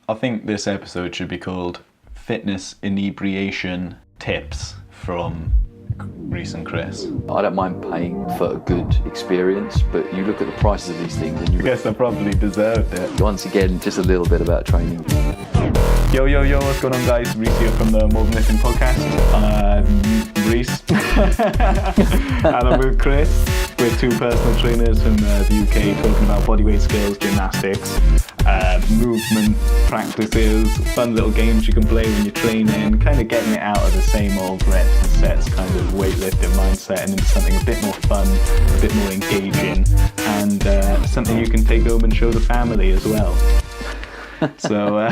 I think this episode should be called Fitness Inebriation Tips from Rhys and Chris. I don't mind paying for a good experience, but you look at the prices of these things and you Guess I probably deserved it. once again, just a little bit about training. Yo, what's going on, guys? Rhys here from the More Than Lifting podcast. Rhys. And I'm with Chris. We're two personal trainers from the UK talking about bodyweight skills, gymnastics, movement practices, fun little games you can play when you're training, kind of getting it out of the same old reps and sets kind of weightlifting mindset and into something a bit more fun, a bit more engaging, and something you can take home and show the family as well. So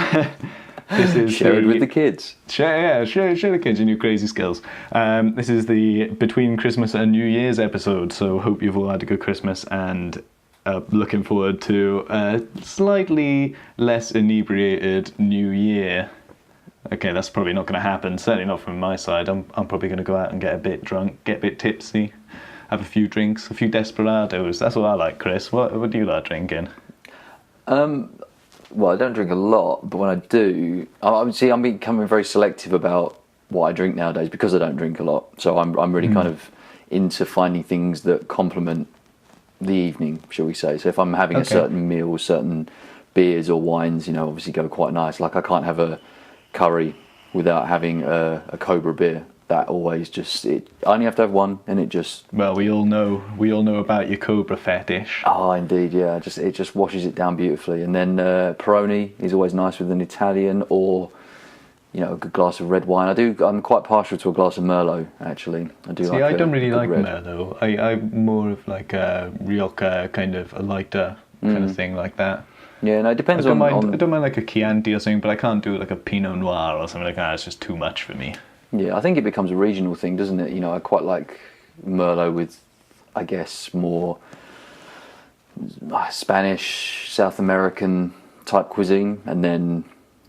this is Share it with the kids. Share the kids your new crazy skills. This is the between Christmas and New Year's episode, so hope you've all had a good Christmas and looking forward to a slightly less inebriated New Year. Okay, that's probably not going to happen, certainly not from my side. I'm probably going to go out and get a bit drunk, get a bit tipsy, have a few drinks, a few desperados. That's what I like, Chris. What do you like drinking? Well, I don't drink a lot, but when I do, I'm becoming very selective about what I drink nowadays because I don't drink a lot. So I'm really kind of into finding things that complement the evening, shall we say. So if I'm having a certain meal, certain beers or wines, obviously go quite nice. Like I can't have a curry without having a Cobra beer. That always I only have to have one, and it just. Well, we all know about your Cobra fetish. Oh, indeed, yeah. It just washes it down beautifully, and then Peroni is always nice with an Italian or, a good glass of red wine. I'm quite partial to a glass of Merlot, actually. I don't really like Merlot. I'm more of like a Rioja kind of a lighter kind of thing like that. Yeah, no, it depends I don't mind like a Chianti or something, but I can't do like a Pinot Noir or something like that. It's just too much for me. Yeah, I think it becomes a regional thing, doesn't it? I quite like Merlot with, I guess, more Spanish, South American type cuisine, and then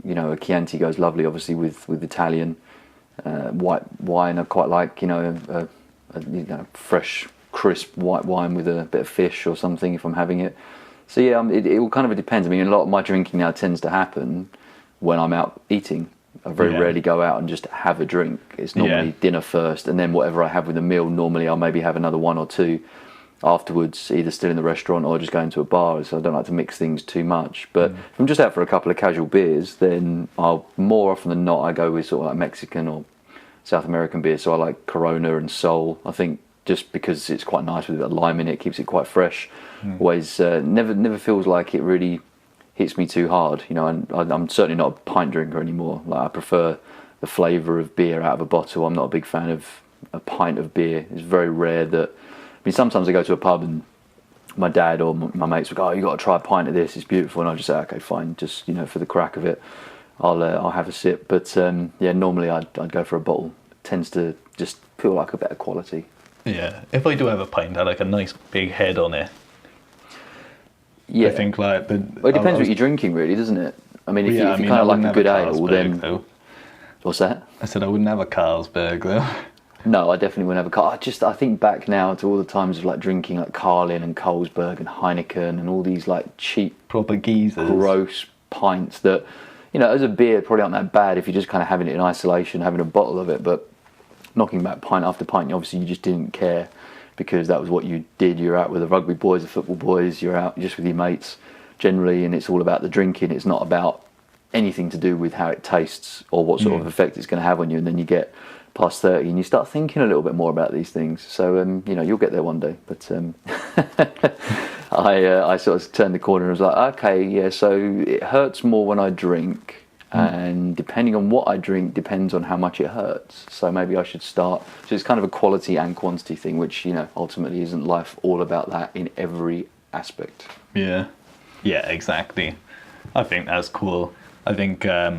a Chianti goes lovely, obviously, with Italian. White wine I quite like, a fresh, crisp white wine with a bit of fish or something if I'm having it. So yeah, it all kind of depends. I mean, a lot of my drinking now tends to happen when I'm out eating. I very rarely go out and just have a drink. It's normally dinner first, and then whatever I have with a meal, normally I'll maybe have another one or two afterwards, either still in the restaurant or just going to a bar. So I don't like to mix things too much. But if I'm just out for a couple of casual beers, then more often than not, I go with sort of like Mexican or South American beer. So I like Corona and Sol. I think just because it's quite nice with a bit of lime in it, keeps it quite fresh. Always never feels like it really hits me too hard, and I'm certainly not a pint drinker anymore. Like I prefer the flavour of beer out of a bottle. I'm not a big fan of a pint of beer. It's very rare that. I mean, sometimes I go to a pub and my dad or my mates will go, "Oh, you got to try a pint of this. It's beautiful," and I just say, "Okay, fine. Just for the crack of it, I'll have a sip." But normally I'd go for a bottle. It tends to just feel like a better quality. Yeah, if I do have a pint, I like a nice big head on it. Yeah, I think well, it depends what you're drinking, really, doesn't it? I mean, if you kind of like a good ale, then though. What's that? I said I wouldn't have a Carlsberg though. No, I definitely wouldn't have a Carl. I think back now to all the times of like drinking like Carlin and Carlsberg and Heineken and all these like cheap, proper geezers, gross pints that, as a beer probably aren't that bad if you're just kind of having it in isolation, having a bottle of it, but knocking back pint after pint, obviously you just didn't care. Because that was what you did. You're out with the rugby boys, the football boys, you're out just with your mates generally, and it's all about the drinking. It's not about anything to do with how it tastes or what sort of effect it's going to have on you. And then you get past 30 and you start thinking a little bit more about these things. So, you'll get there one day. But I sort of turned the corner and was like, okay, yeah, so it hurts more when I drink. And depending on what I drink depends on how much it hurts. So maybe I should start. So it's kind of a quality and quantity thing, which ultimately isn't life all about that in every aspect. Yeah, exactly. I think that's cool. I think I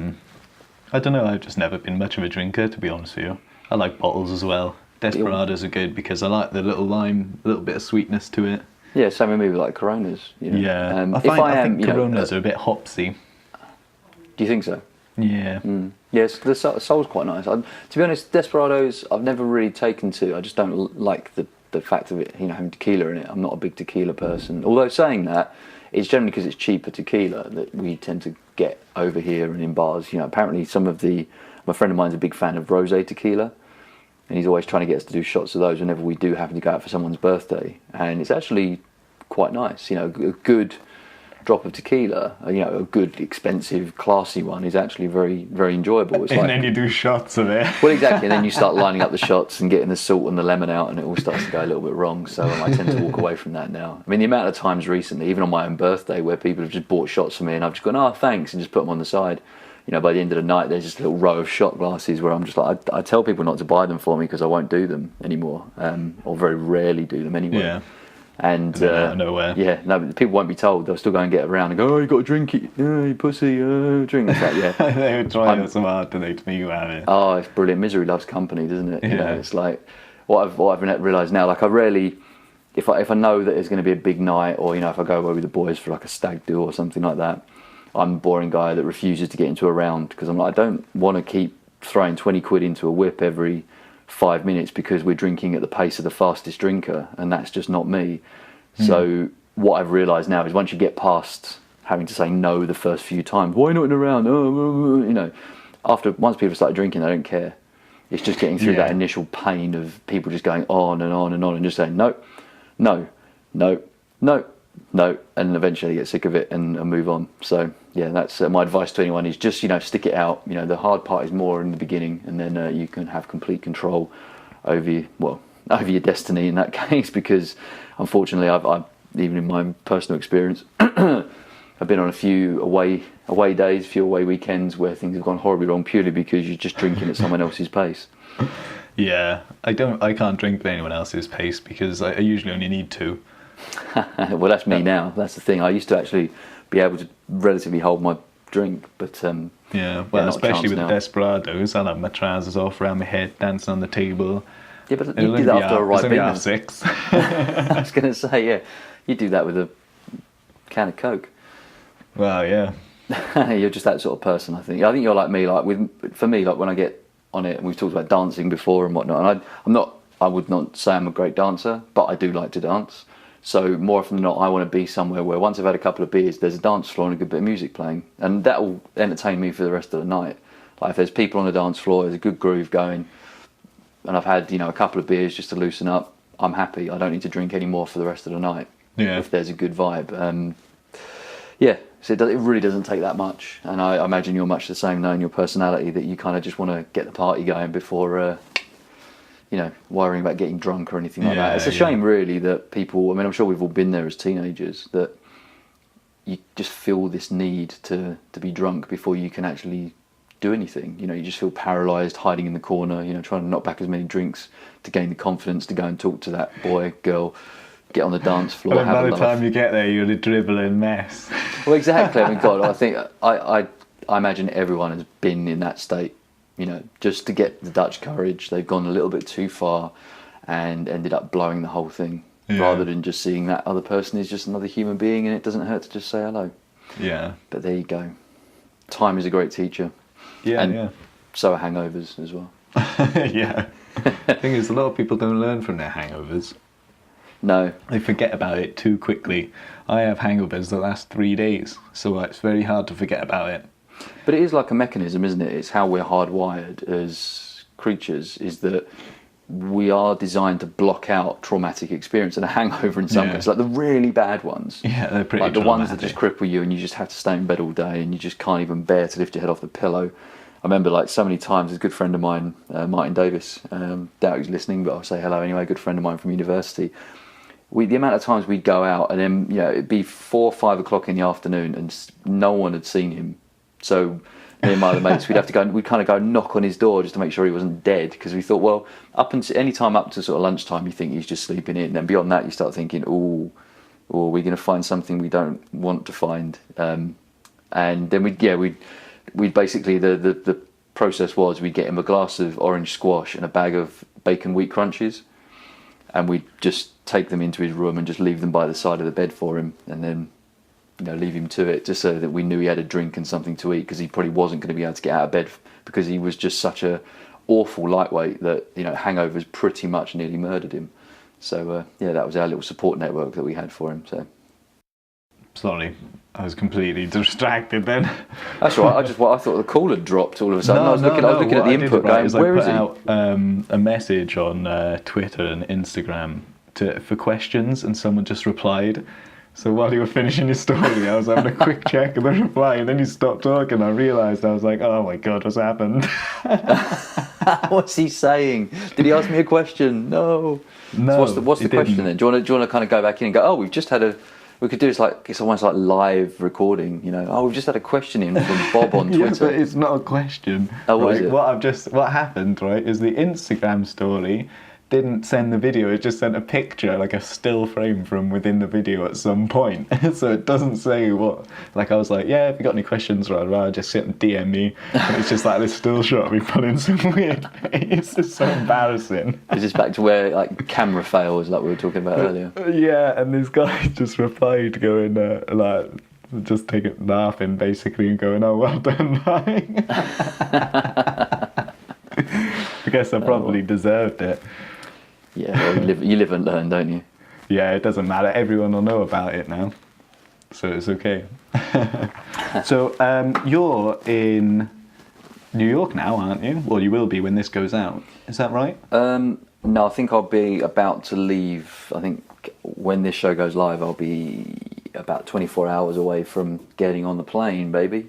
don't know. I've just never been much of a drinker, to be honest with you. I like bottles as well. Desperados are good because I like the little lime, a little bit of sweetness to it. Yeah, same with me with like Coronas. Yeah, I think Coronas are a bit hopsy. Do you think so? Yeah. Yes, the Sol's quite nice. To be honest, Desperados I've never really taken to. I just don't like the fact of it, having tequila in it. I'm not a big tequila person. Although saying that, it's generally because it's cheaper tequila that we tend to get over here and in bars. You know, apparently my friend of mine's a big fan of rosé tequila, and he's always trying to get us to do shots of those whenever we do happen to go out for someone's birthday, and it's actually quite nice. You know, a good drop of tequila, you know, a good, expensive, classy one is actually very, very enjoyable. It's and then you do shots of it. Well, exactly, and then you start lining up the shots and getting the salt and the lemon out, and it all starts to go a little bit wrong. So I tend to walk away from that now. I mean, the amount of times recently, even on my own birthday, where people have just bought shots for me, and I've just gone, oh, thanks, and just put them on the side. You know, by the end of the night, there's just a little row of shot glasses where I'm just like, I tell people not to buy them for me because I won't do them anymore, or very rarely do them anyway. Yeah. And out of nowhere. Yeah, no, but people won't be told. They'll still go and get around and go, oh, you got to drink it, you pussy, drink. It's like, yeah. They would try so hard to make you have it. Oh, it's brilliant. Misery loves company, doesn't it? Yeah. You know, it's like what I've realised now. Like I rarely, if I know that there's going to be a big night, or you know, if I go away with the boys for like a stag do or something like that, I'm a boring guy that refuses to get into a round because I'm like, I don't want to keep throwing 20 quid into a whip every 5 minutes because we're drinking at the pace of the fastest drinker, and that's just not me. So what I've realised now is once you get past having to say no the first few times, why not in a round? You know, once people start drinking, they don't care. It's just getting through that initial pain of people just going on and on and on and just saying no, no, no, no, no, and eventually get sick of it and move on. So yeah, that's my advice to anyone is just, you know, stick it out. You know, the hard part is more in the beginning, and then you can have complete control over your destiny in that case, because unfortunately I've even in my personal experience I've been on a few away days, a few away weekends where things have gone horribly wrong purely because you're just drinking at someone else's pace. Yeah, I can't drink at anyone else's pace because I usually only need two. Well, that's me now. That's the thing. I used to actually be able to relatively hold my drink, but especially with the Desperados, I'll have my trousers off around my head, dancing on the table. Yeah, but you do that after a right bit. Half six. I was going to say, yeah, you do that with a can of Coke. Well, yeah. You're just that sort of person, I think. I think you're like me. For me, when I get on it, and we've talked about dancing before and whatnot, and I would not say I'm a great dancer, but I do like to dance. So more often than not, I want to be somewhere where once I've had a couple of beers, there's a dance floor and a good bit of music playing, and that will entertain me for the rest of the night. Like if there's people on the dance floor, there's a good groove going, and I've had, you know, a couple of beers just to loosen up, I'm happy. I don't need to drink any more for the rest of the night. Yeah. If there's a good vibe. So it really doesn't take that much, and I imagine you're much the same knowing your personality, that you kind of just want to get the party going before you know, worrying about getting drunk or anything like that. It's a shame really that people, I mean, I'm sure we've all been there as teenagers, that you just feel this need to be drunk before you can actually do anything. You know, you just feel paralysed, hiding in the corner, you know, trying to knock back as many drinks to gain the confidence to go and talk to that boy, girl, get on the dance floor. And by the time you get there, you're a dribbling mess. Well, exactly. I mean, God, I think I imagine everyone has been in that state. You know, just to get the Dutch courage, they've gone a little bit too far and ended up blowing the whole thing, rather than just seeing that other person is just another human being, and it doesn't hurt to just say hello. Yeah. But there you go. Time is a great teacher. Yeah, and so are hangovers as well. Yeah. The thing is, a lot of people don't learn from their hangovers. No. They forget about it too quickly. I have hangovers that last 3 days, so it's very hard to forget about it. But it is like a mechanism, isn't it? It's how we're hardwired as creatures, is that we are designed to block out traumatic experience, and a hangover in some cases, like the really bad ones. Yeah, they're pretty like the ones that just cripple you and you just have to stay in bed all day and you just can't even bear to lift your head off the pillow. I remember like so many times, a good friend of mine, Martin Davis, doubt he's listening, but I'll say hello anyway, a good friend of mine from university. The amount of times we'd go out and then, you know, it'd be 4 or 5 o'clock in the afternoon and no one had seen him. So me and my other mates, we'd kind of go knock on his door just to make sure he wasn't dead, because we thought, well, up until any time up to sort of lunchtime, you think he's just sleeping in, and then beyond that, you start thinking, oh, we're going to find something we don't want to find, and then we'd basically the process was we'd get him a glass of orange squash and a bag of bacon wheat crunches, and we'd just take them into his room and just leave them by the side of the bed for him, and then, you know, leave him to it, just so that we knew he had a drink and something to eat, because he probably wasn't going to be able to get out of bed because he was just such a awful lightweight that, you know, hangovers pretty much nearly murdered him. So that was our little support network that we had for him. So Sorry, I was completely distracted then. That's all right. I thought the call had dropped all of a sudden. I was looking at the input going, where is he? I put out a message on Twitter and Instagram for questions, and someone just replied. So while you were finishing your story, I was having a quick check of the reply, and then you stopped talking. I realised, I was like, oh my God, what's happened? What's he saying? Did he ask me a question? No. No. So what's the question then? Do you want to kind of go back in and go, oh, we've just had we could do this like, it's almost like live recording, you know. Oh, we've just had a question in from Bob on Twitter. Yeah, but it's not a question. Oh, what right? is it? What happened, right, is the Instagram story didn't send the video, it just sent a picture, like a still frame from within the video at some point. So it doesn't say what, like I was like, yeah, if you got any questions, just sit and DM me. And it's just like this still shot of me putting some weird face. It's so embarrassing. Is this back to where like camera fails like we were talking about earlier? Yeah, and this guy just replied going, like, just laughing basically and going, oh, well done, mate. I guess I probably deserved it. Yeah, well, you live and learn, don't you? Yeah, it doesn't matter. Everyone will know about it now, so it's okay. So you're in New York now, aren't you? Well, you will be when this goes out. Is that right? No, I think I'll be about to leave. I think when this show goes live, I'll be about 24 hours away from getting on the plane, baby.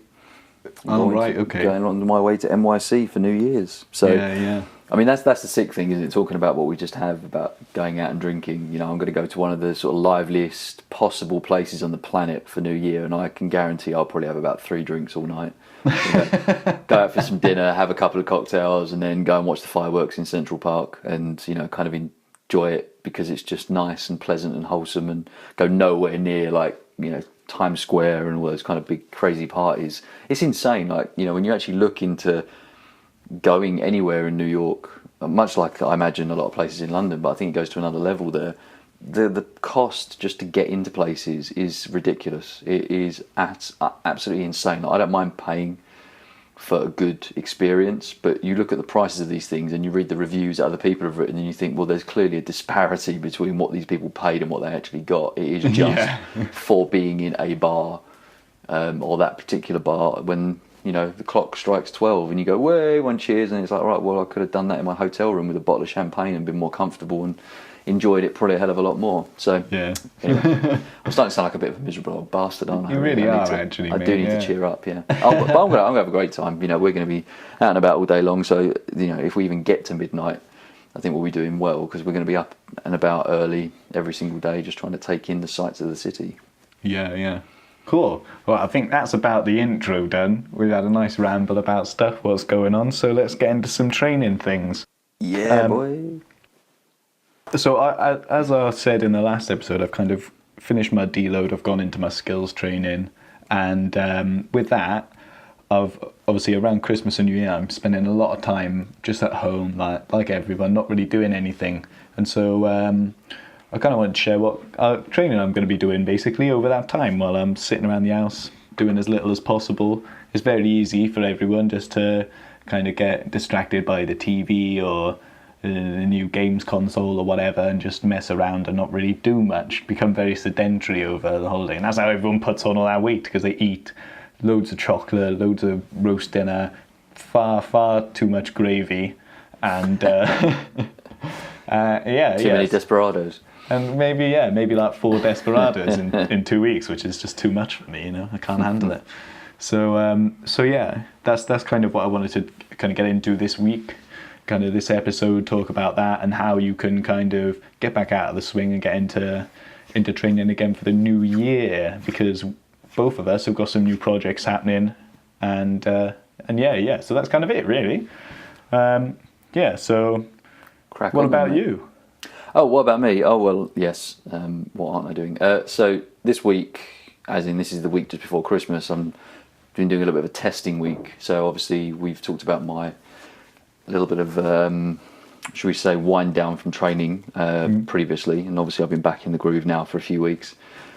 Okay. Going on my way to NYC for New Year's. So yeah. I mean, that's the sick thing, isn't it? Talking about what we just have about going out and drinking. You know, I'm going to go to one of the sort of liveliest possible places on the planet for New Year, and I can guarantee I'll probably have about 3 drinks all night. Go out for some dinner, have a couple of cocktails, and then go and watch the fireworks in Central Park, and kind of enjoy it because it's just nice and pleasant and wholesome, and go nowhere near like Times Square and all those kind of big crazy parties. It's insane. Like when you actually look into going anywhere in New York, much like I imagine a lot of places in London, but I think it goes to another level there. The cost just to get into places is ridiculous. It is absolutely insane. I don't mind paying for a good experience, but you look at the prices of these things and you read the reviews that other people have written and you think, well, there's clearly a disparity between what these people paid and what they actually got. It is just for being in a bar or that particular bar when the clock strikes 12 and you go, way, one cheers, and it's like, right, well, I could have done that in my hotel room with a bottle of champagne and been more comfortable and enjoyed it probably a hell of a lot more. So yeah. Anyway, I'm starting to sound like a bit of a miserable old bastard, aren't I? You really are, actually. I mate, do need to cheer up, yeah. But I'm going to have a great time. We're going to be out and about all day long, so if we even get to midnight, I think we'll be doing well because we're going to be up and about early every single day just trying to take in the sights of the city. Yeah. Cool. Well, I think that's about the intro done. We've had a nice ramble about stuff, what's going on, so let's get into some training things. Yeah, boy. So as I said in the last episode, I've kind of finished my deload, I've gone into my skills training, and with that, I've obviously around Christmas and New Year, I'm spending a lot of time just at home, like everyone, not really doing anything, and so I kind of want to share what training I'm going to be doing basically over that time while I'm sitting around the house doing as little as possible. It's very easy for everyone just to kind of get distracted by the TV or the new games console or whatever and just mess around and not really do much, become very sedentary over the holiday. And that's how everyone puts on all that weight, because they eat loads of chocolate, loads of roast dinner, far too much gravy, and too many desperados. And maybe like 4 desperados in 2 weeks, which is just too much for me, I can't handle it. So yeah, that's kind of what I wanted to kind of get into this week, kind of this episode, talk about that and how you can kind of get back out of the swing and get into training again for the new year, because both of us have got some new projects happening, and yeah, so that's kind of it really. So what about you? Oh, what about me? Oh, well, yes. What aren't I doing? So this week, as in this is the week just before Christmas, I'm been doing a little bit of a testing week. So obviously we've talked about my little bit of, should we say, wind down from training previously. And obviously I've been back in the groove now for a few weeks,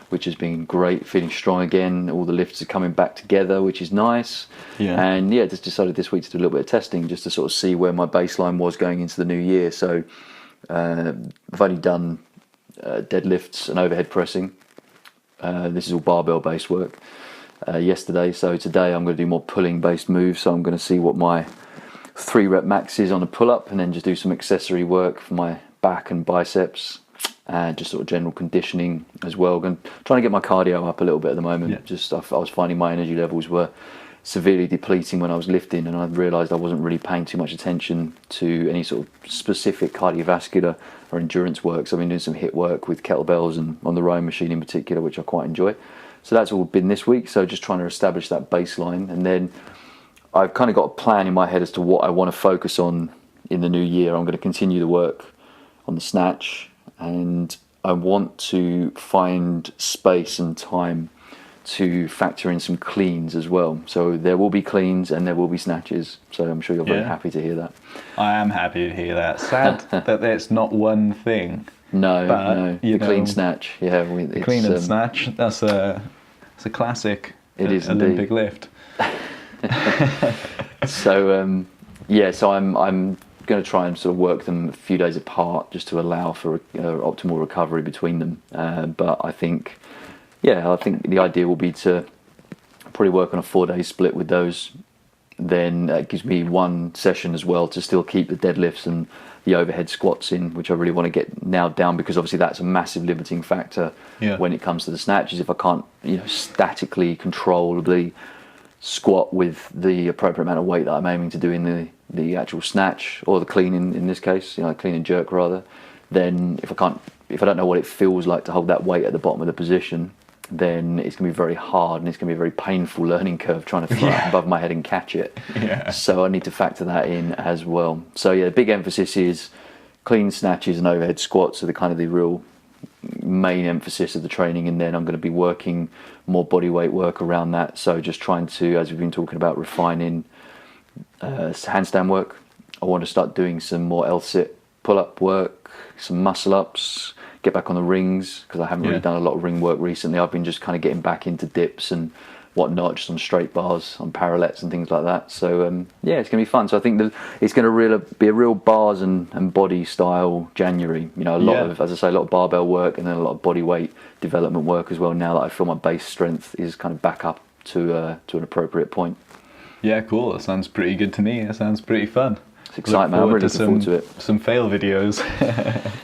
which has been great, feeling strong again. All the lifts are coming back together, which is nice. Yeah. And yeah, just decided this week to do a little bit of testing just to sort of see where my baseline was going into the new year. So I've only done deadlifts and overhead pressing, This is all barbell based work yesterday. So today I'm going to do more pulling based moves. So I'm going to see what my 3 rep max is on a pull up, and then just do some accessory work for my back and biceps, and just sort of general conditioning as well. I'm trying to get my cardio up a little bit at the moment. I was finding my energy levels were severely depleting when I was lifting, and I realised I wasn't really paying too much attention to any sort of specific cardiovascular or endurance work. So I've been doing some HIIT work with kettlebells and on the rowing machine in particular, which I quite enjoy. So that's all been this week. So just trying to establish that baseline, and then I've kind of got a plan in my head as to what I want to focus on in the new year. I'm going to continue the work on the snatch, and I want to find space and time to factor in some cleans as well. So there will be cleans and there will be snatches. So I'm sure you're very happy to hear that. I am happy to hear that. Sad that it's not one thing. No, the clean snatch. Yeah, the clean and snatch. It's a classic. It is Olympic indeed. lift. So so I'm going to try and sort of work them a few days apart, just to allow for optimal recovery between them. But I think the idea will be to probably work on a 4-day split with those. Then it gives me one session as well to still keep the deadlifts and the overhead squats in, which I really want to get now down, because obviously that's a massive limiting factor when it comes to the snatches. If I can't, statically, controllably squat with the appropriate amount of weight that I'm aiming to do in the actual snatch, or the clean in this case, clean and jerk rather, then if I don't know what it feels like to hold that weight at the bottom of the position, then it's going to be very hard, and it's going to be a very painful learning curve trying to fly above my head and catch it. So I need to factor that in as well. So the big emphasis is clean snatches and overhead squats are the real main emphasis of the training, and then I'm going to be working more bodyweight work around that. So just trying to, as we've been talking about, refining handstand work. I want to start doing some more L-sit pull-up work, some muscle-ups, get back on the rings, because I haven't really done a lot of ring work recently. I've been just kind of getting back into dips and whatnot, just on straight bars, on parallettes and things like that. So it's going to be fun. So I think that it's going to be a real bars and body style January. A lot of, as I say, a lot of barbell work, and then a lot of body weight development work as well, now that I feel my base strength is kind of back up to an appropriate point. Yeah, cool. That sounds pretty good to me. It sounds pretty fun. It's exciting, man. I'm really looking forward to it. Some fail videos.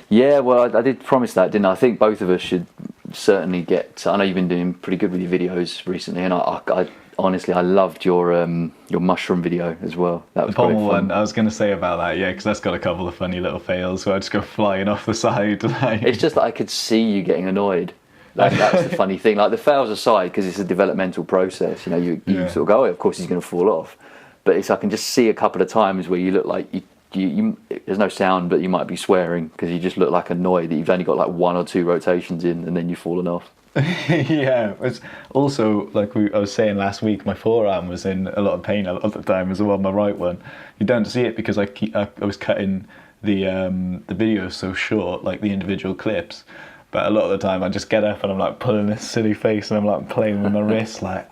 Yeah, well, I did promise that, didn't I? I think both of us should certainly get. I know you've been doing pretty good with your videos recently, and I honestly, I loved your mushroom video as well. That was the pommel great fun. one. I was going to say about that, because that's got a couple of funny little fails where I just go flying off the side. It's just that I could see you getting annoyed. That's the funny thing. Like, the fails aside, because it's a developmental process. You sort of go, of course he's going to fall off. But I can just see a couple of times where you look like you there's no sound, but you might be swearing because you just look like annoyed that you've only got like 1 or 2 rotations in, and then you've fallen off. It's also like I was saying last week, my forearm was in a lot of pain a lot of the time as well, my right one. You don't see it because I was cutting the video so short, like the individual clips. But a lot of the time I just get up and I'm like pulling this silly face, and I'm like playing with my wrists like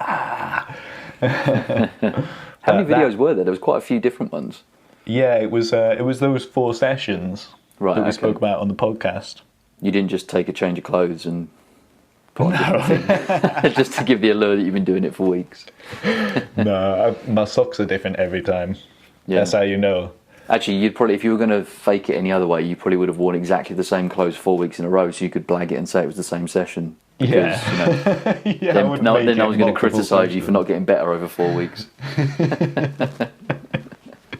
How many videos were there? There was quite a few different ones. Yeah, it was those 4 sessions that we spoke about on the podcast. You didn't just take a change of clothes and put on different thing, just to give the allure that you've been doing it for weeks. No, my socks are different every time. Yeah. That's how you know. Actually, you'd probably, if you were going to fake it any other way, you probably would have worn exactly the same clothes 4 weeks in a row, so you could blag it and say it was the same session. Because, then no one's going to criticise you for not getting better over 4 weeks.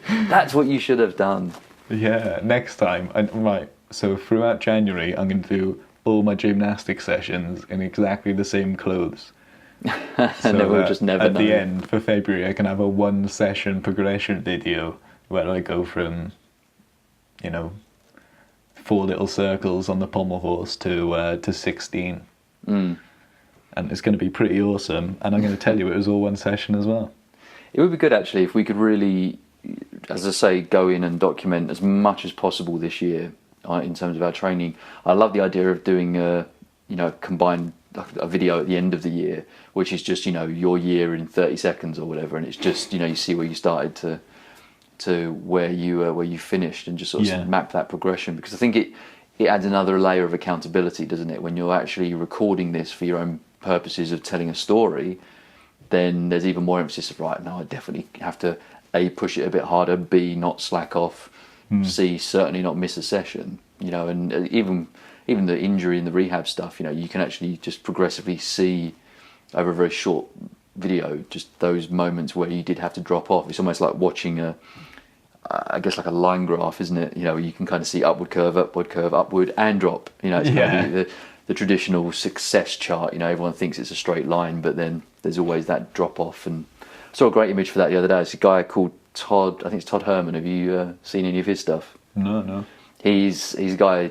That's what you should have done. Yeah, next time. Right, so throughout January, I'm going to do all my gymnastic sessions in exactly the same clothes. And then we'll just never know. At the end, for February, I can have a 1-session progression video where I go from, 4 little circles on the pommel horse to 16. And it's going to be pretty awesome, and I'm going to tell you it was all 1 session as well. It would be good actually if we could really, as I say, go in and document as much as possible this year in terms of our training. I love the idea of doing combined a video at the end of the year, which is just your year in 30 seconds or whatever, and it's just you see where you started to where you finished, and just sort of map that progression, because I think it adds another layer of accountability, doesn't it, when you're actually recording this for your own purposes of telling a story, then there's even more emphasis of, right, now I definitely have to A, push it a bit harder, B, not slack off, C, certainly not miss a session, you know. And even the injury and the rehab stuff, you know, you can actually just progressively see over a very short video just those moments where you did have to drop off. It's almost like watching I guess like a line graph, isn't it? You know, you can kind of see upward curve, upward, and drop. You know, it's kind of the traditional success chart. You know, everyone thinks it's a straight line, but then there's always that drop off. And I saw a great image for that the other day. It's a guy called Todd. I think it's Todd Herman. Have you seen any of his stuff? No. He's a guy,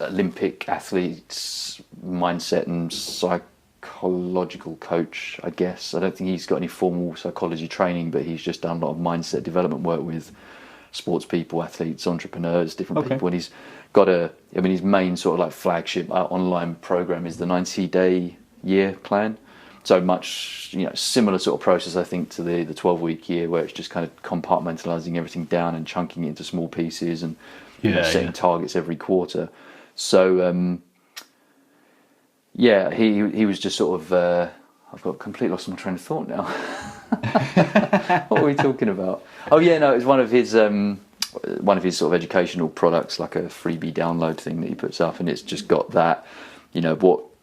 Olympic athletes, mindset and psychological coach, I guess. I don't think he's got any formal psychology training, but he's just done a lot of mindset development work with sports people, athletes, entrepreneurs, different people. And he's got his main sort of like flagship online program is the 90-day year plan. So much, you know, similar sort of process, I think, to the 12-week year, where it's just kind of compartmentalizing everything down and chunking it into small pieces and setting targets every quarter. So, he was just sort of, I've got completely lost my train of thought now. What were we talking about? Oh yeah, no, it was one of his sort of educational products, like a freebie download thing that he puts up, and it's just got that, you know,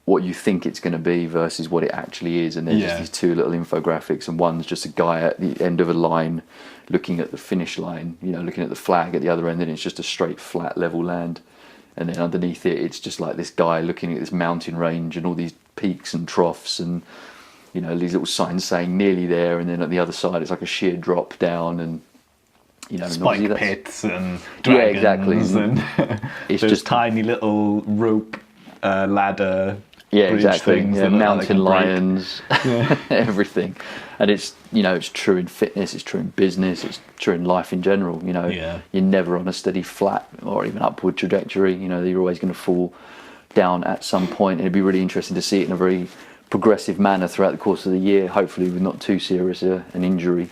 what you think it's going to be versus what it actually is, and there's just these two little infographics, and one's just a guy at the end of a line looking at the finish line, you know, looking at the flag at the other end, and it's just a straight flat level land, and then underneath it it's just like this guy looking at this mountain range and all these peaks and troughs, and you know, these little signs saying nearly there, and then at the other side it's like a sheer drop down, and you know, spike pits and dragons, and it's just just tiny little rope ladder. Yeah, bridge exactly. things Yeah, that look mountain like a lions, everything. And it's, you know, it's true in fitness, it's true in business, it's true in life in general. You know, you're never on a steady flat or even upward trajectory. You know, you're always going to fall down at some point. And it'd be really interesting to see it in a very progressive manner throughout the course of the year, hopefully with not too serious an injury.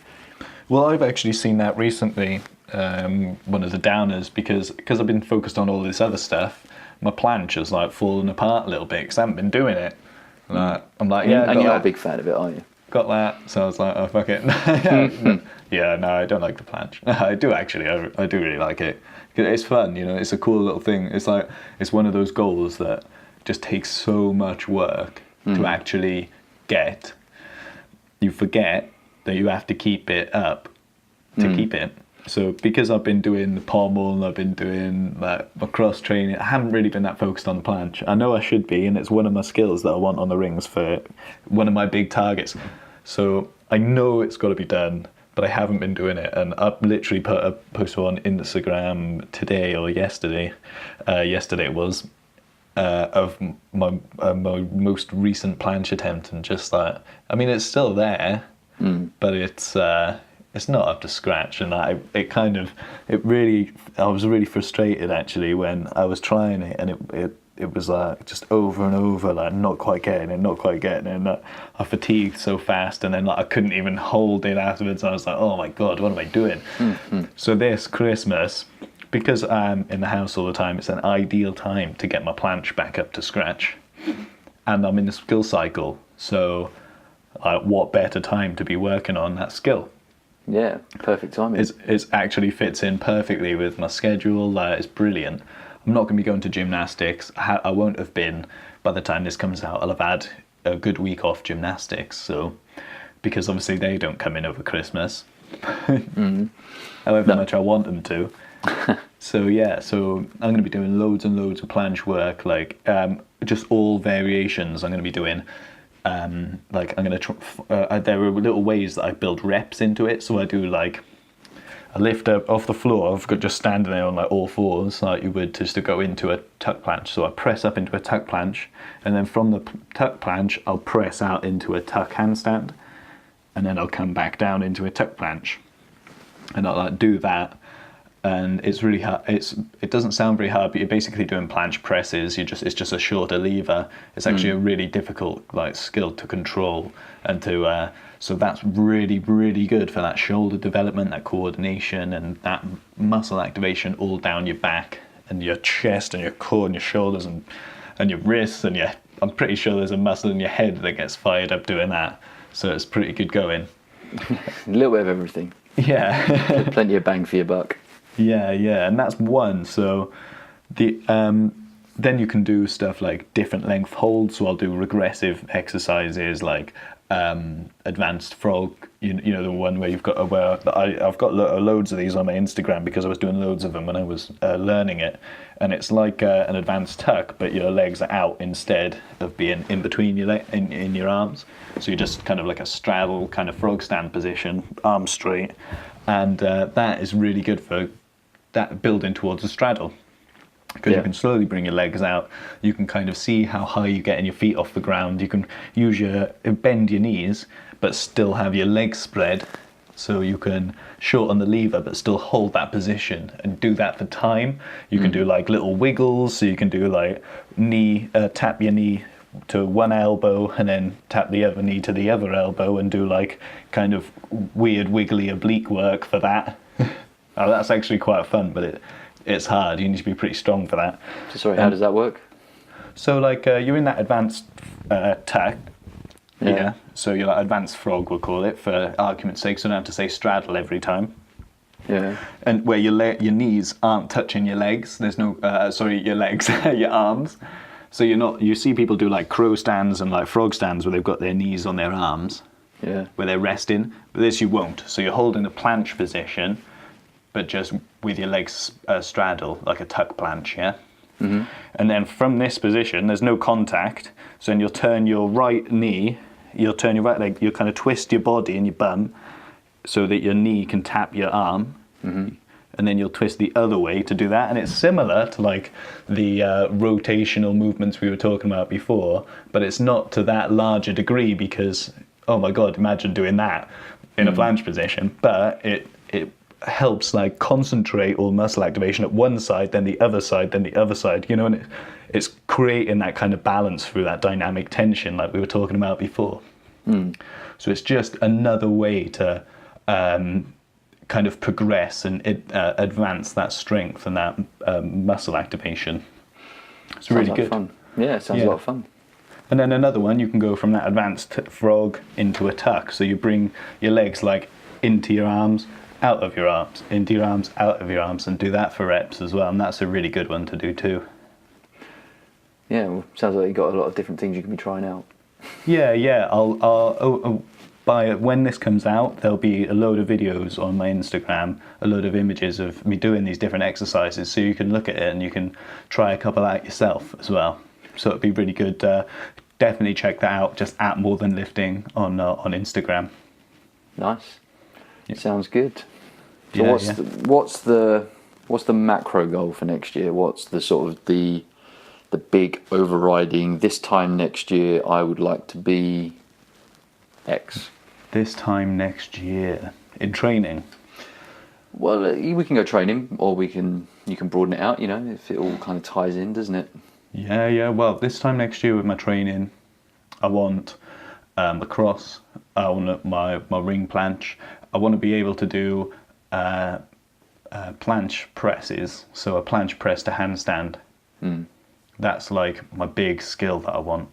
Well, I've actually seen that recently, one of the downers, because I've been focused on all this other stuff. My planche has like fallen apart a little bit because I haven't been doing it. I'm like, yeah, and you're not a big fan of it, are you? Got that. So I was like, oh fuck it. Yeah, no, I don't like the planche. I do actually. I do really like it. It's fun, you know. It's a cool little thing. It's like it's one of those goals that just takes so much work to actually get. You forget that you have to keep it up to keep it. So because I've been doing the pommel and I've been doing my cross training, I haven't really been that focused on the planche. I know I should be, and it's one of my skills that I want on the rings for one of my big targets. So I know it's got to be done, but I haven't been doing it. And I've literally put a post on Instagram today or yesterday. Yesterday it was of my most recent planche attempt, and just like, I mean, it's still there, but it's not up to scratch, and I was really frustrated actually when I was trying it, and it was like just over and over, like not quite getting it, and I fatigued so fast, and then like I couldn't even hold it afterwards. I was like, oh my god, what am I doing? So this Christmas, because I'm in the house all the time, it's an ideal time to get my planche back up to scratch, and I'm in the skill cycle, so what better time to be working on that skill? Yeah, perfect timing. It actually fits in perfectly with my schedule. It's brilliant. I'm not going to be going to gymnastics. I won't have been by the time this comes out. I'll have had a good week off gymnastics. So, because obviously they don't come in over Christmas, however much I want them to. So I'm going to be doing loads and loads of planche work, like just all variations. I'm going to be doing. Like I'm going to there are little ways that I build reps into it. So I do like a lift up off the floor. I've got just standing there on like all fours, like you would just to go into a tuck planche. So I press up into a tuck planche, and then from the tuck planche, I'll press out into a tuck handstand, and then I'll come back down into a tuck planche, and I'll like do that. And it's really hard. It doesn't sound very hard, but you're basically doing planche presses. It's just a shorter lever. It's actually a really difficult like skill to control and to. So that's really, really good for that shoulder development, that coordination, and that muscle activation all down your back and your chest and your core and your shoulders and your wrists and your I'm pretty sure there's a muscle in your head that gets fired up doing that. So it's pretty good going. A little bit of everything. Yeah. Plenty of bang for your buck. Yeah, and that's one. So the then you can do stuff like different length holds. So I'll do regressive exercises like advanced frog. You know the one where you've got I've got loads of these on my Instagram because I was doing loads of them when I was learning it, and it's like an advanced tuck, but your legs are out instead of being in between your in your arms. So you're just kind of like a straddle kind of frog stand position, arms straight, and that is really good for that building towards a straddle. Because you can slowly bring your legs out, you can kind of see how high you're getting your feet off the ground, you can bend your knees but still have your legs spread, so you can shorten the lever but still hold that position and do that for time. You can do like little wiggles, so you can do like tap your knee to one elbow and then tap the other knee to the other elbow and do like kind of weird wiggly oblique work for that. Oh, that's actually quite fun, but it's hard. You need to be pretty strong for that. So sorry, how does that work? So like you're in that advanced tuck. Yeah. So you're like advanced frog, we'll call it, for argument's sake. So I don't have to say straddle every time. Yeah. And where your knees aren't touching your legs. There's no your legs, your arms. So you see people do like crow stands and like frog stands where they've got their knees on their arms. Yeah. Where they're resting. But this you won't. So you're holding a planche position, but just with your legs straddle, like a tuck planche, yeah? Mm-hmm. And then from this position, there's no contact, so then you'll turn your right knee, you'll turn your right leg, you'll kind of twist your body and your bum so that your knee can tap your arm, and then you'll twist the other way to do that. And it's similar to like the rotational movements we were talking about before, but it's not to that larger degree because, oh my God, imagine doing that in a planche position, but it helps like concentrate all muscle activation at one side, then the other side, then the other side, you know, and it's creating that kind of balance through that dynamic tension like we were talking about before. So it's just another way to kind of progress and advance that strength and that muscle activation. It's really good. Fun. Yeah, it sounds a lot of fun. And then another one, you can go from that advanced frog into a tuck. So you bring your legs like into your arms, out of your arms, into your arms, out of your arms, and do that for reps as well. And that's a really good one to do too. Yeah, well, sounds like you've got a lot of different things you can be trying out. Yeah. By when this comes out, there'll be a load of videos on my Instagram, a load of images of me doing these different exercises, so you can look at it and you can try a couple out yourself as well. So it'd be really good. Definitely check that out. Just at More Than Lifting on Instagram. Nice. Yeah. Sounds good. So what's the macro goal for next year? What's the sort of the big overriding, this time next year I would like to be X? This time next year in training? Well, we can go training, or you can broaden it out, you know, if it all kind of ties in, doesn't it? Yeah. Well, this time next year with my training, I want the cross, I want my ring planche. I want to be able to do planche presses, so a planche press to handstand. That's like my big skill that I want.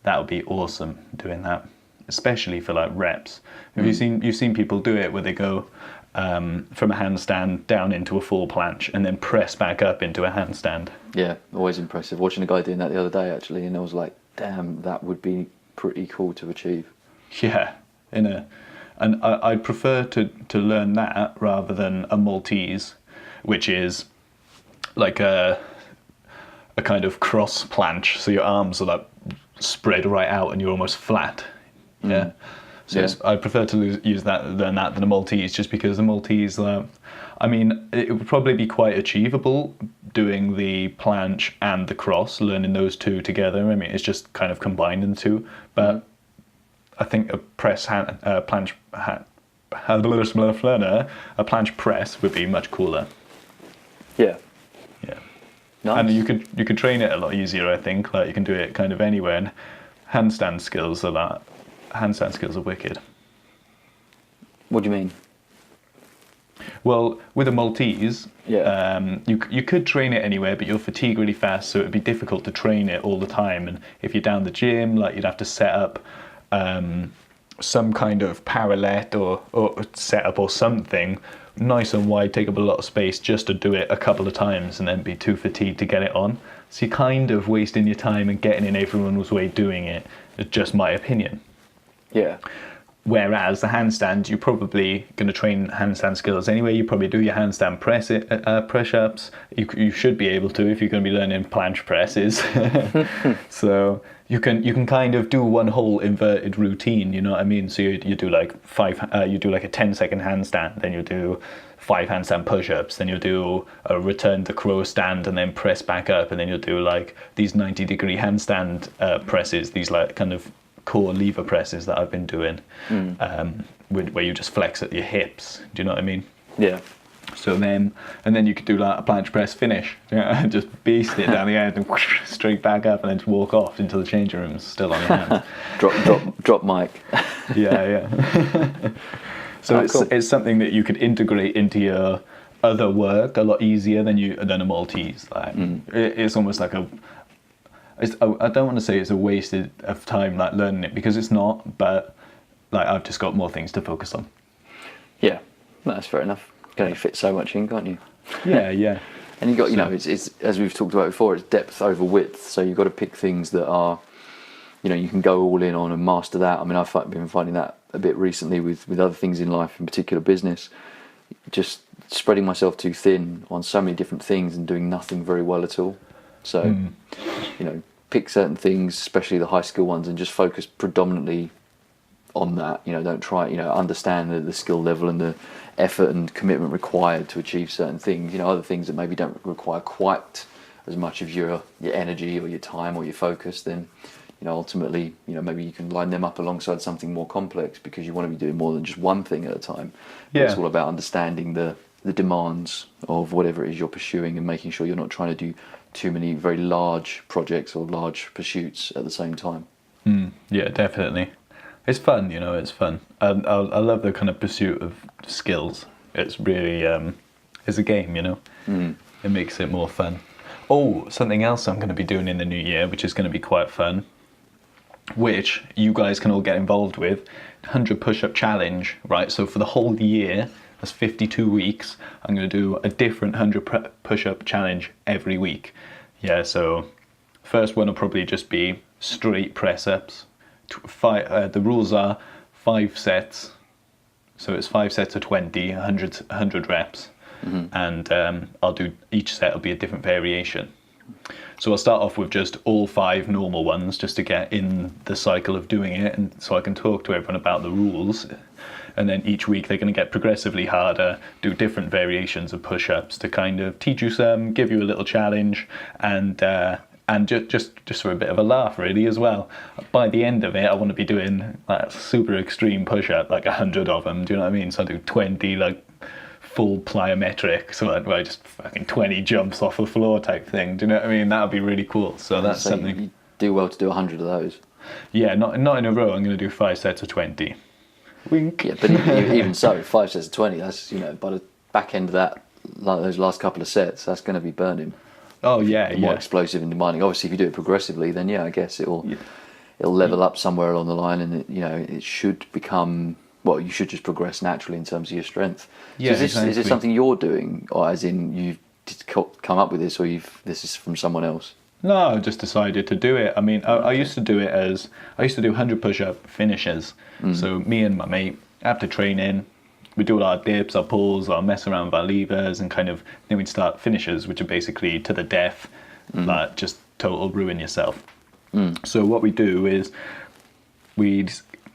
That would be awesome doing that, especially for like reps. Have you've seen people do it where they go from a handstand down into a full planche and then press back up into a handstand? Yeah, always impressive. Watching a guy doing that the other day actually, and I was like, damn, that would be pretty cool to achieve. Yeah, and I'd prefer to learn that rather than a Maltese, which is like a kind of cross planche, so your arms are like spread right out and you're almost flat. Yeah. So I prefer to learn that than a Maltese, just because the Maltese, I mean, it would probably be quite achievable doing the planche and the cross, learning those two together. I mean, it's just kind of combining the two, but I think a planche press would be much cooler. Yeah. Nice. And you could train it a lot easier, I think. Like you can do it kind of anywhere, and handstand skills are wicked. What do you mean? Well, with a Maltese, Yeah. you could train it anywhere, but you'll fatigue really fast, so it'd be difficult to train it all the time. And if you're down the gym, like you'd have to set up some kind of parallel or setup or something nice and wide, take up a lot of space just to do it a couple of times and then be too fatigued to get it on. So you're kind of wasting your time and getting in everyone's way doing it. It's just my opinion. Yeah. Whereas the handstand, you're probably going to train handstand skills anyway. You probably do your handstand press-ups. You should be able to if you're going to be learning planche presses. So you can kind of do one whole inverted routine. You know what I mean? So you do like you do like a 10-second handstand, then you do 5 handstand push-ups, then you'll do a return to crow stand and then press back up, and then you'll do like these 90-degree handstand presses. These like kind of core lever presses that I've been doing, where you just flex at your hips. Do you know what I mean? Yeah. So then, and then you could do like a planche press finish, just beast it down the end and whoosh, straight back up, and then just walk off into the changing rooms, still on your hands. drop mic. Yeah. So cool. It's something that you could integrate into your other work a lot easier than a Maltese. Like it's almost like I don't want to say it's a waste of time like learning it, because it's not, but like I've just got more things to focus on. Yeah, that's fair enough. You can only fit so much in, can't you? Yeah. And you got, it's as we've talked about before, it's depth over width. So you've got to pick things that are, you can go all in on and master that. I mean, I've been finding that a bit recently with other things in life, in particular business. Just spreading myself too thin on so many different things and doing nothing very well at all. So, pick certain things, especially the high skill ones, and just focus predominantly on that. Don't try, understand the skill level and the effort and commitment required to achieve certain things. Other things that maybe don't require quite as much of your energy or your time or your focus, then, ultimately, maybe you can line them up alongside something more complex, because you want to be doing more than just one thing at a time. But it's all about understanding the demands of whatever it is you're pursuing and making sure you're not trying to do too many very large projects or large pursuits at the same time. Yeah, definitely. It's fun, it's fun. I love the kind of pursuit of skills. It's really, it's a game, It makes it more fun. Oh, something else I'm going to be doing in the new year, which is going to be quite fun, which you guys can all get involved with, 100 push-up challenge, right? So for the whole year, that's 52 weeks, I'm going to do a different 100 push-up challenge every week. Yeah, so first one will probably just be straight press-ups. The rules are 5 sets, so it's 5 sets of 20, 100 reps, and I'll do, each set will be a different variation. So I'll start off with just all 5 normal ones, just to get in the cycle of doing it, and so I can talk to everyone about the rules. And then each week they're going to get progressively harder, do different variations of push-ups to kind of teach you some, give you a little challenge, and just for a bit of a laugh, really, as well. By the end of it, I want to be doing like super extreme push-up, like 100 of them. Do you know what I mean? So I do 20 like full plyometric, so where I just fucking 20 jumps off the floor type thing. Do you know what I mean? That would be really cool. So that's something. You do well to do 100 of those. Yeah, not in a row. I'm going to do 5 sets of 20. Wink. Yeah, but even so, 5 sets of 20, that's, by the back end of that, like those last couple of sets, that's going to be burning. Oh, yeah, More explosive and demanding. Obviously, if you do it progressively, then I guess it'll level up somewhere along the line, and it should become, well, you should just progress naturally in terms of your strength. Yeah, so is this something you're doing, or as in you've come up with this, or this is from someone else? No, I just decided to do it. I mean, I used to do it I used to do 100 push-up finishes. So me and my mate, after training, we do all our dips, our pulls, our mess around with our levers, and then we'd start finishes, which are basically to the death, like just total ruin yourself. So what we do is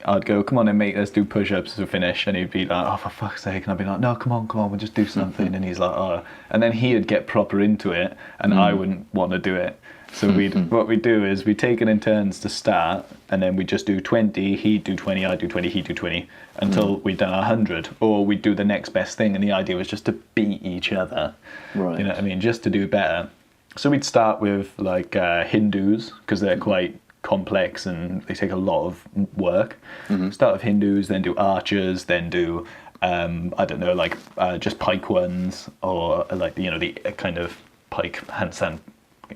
I'd go, come on then mate, let's do push-ups to finish, and he'd be like, oh for fuck's sake, and I'd be like, no, come on, we'll just do something, and he's like, oh, and then he'd get proper into it, and I wouldn't want to do it. So what we'd do is we'd take it in turns to start, and then we'd just do 20, he'd do 20, I'd do 20, he'd do 20, until we'd done 100, or we'd do the next best thing, and the idea was just to beat each other. Right. You know what I mean? Just to do better. So we'd start with like Hindus, because they're quite complex and they take a lot of work. Start with Hindus, then do archers, then do I don't know, like just pike ones, or like the kind of pike handstand,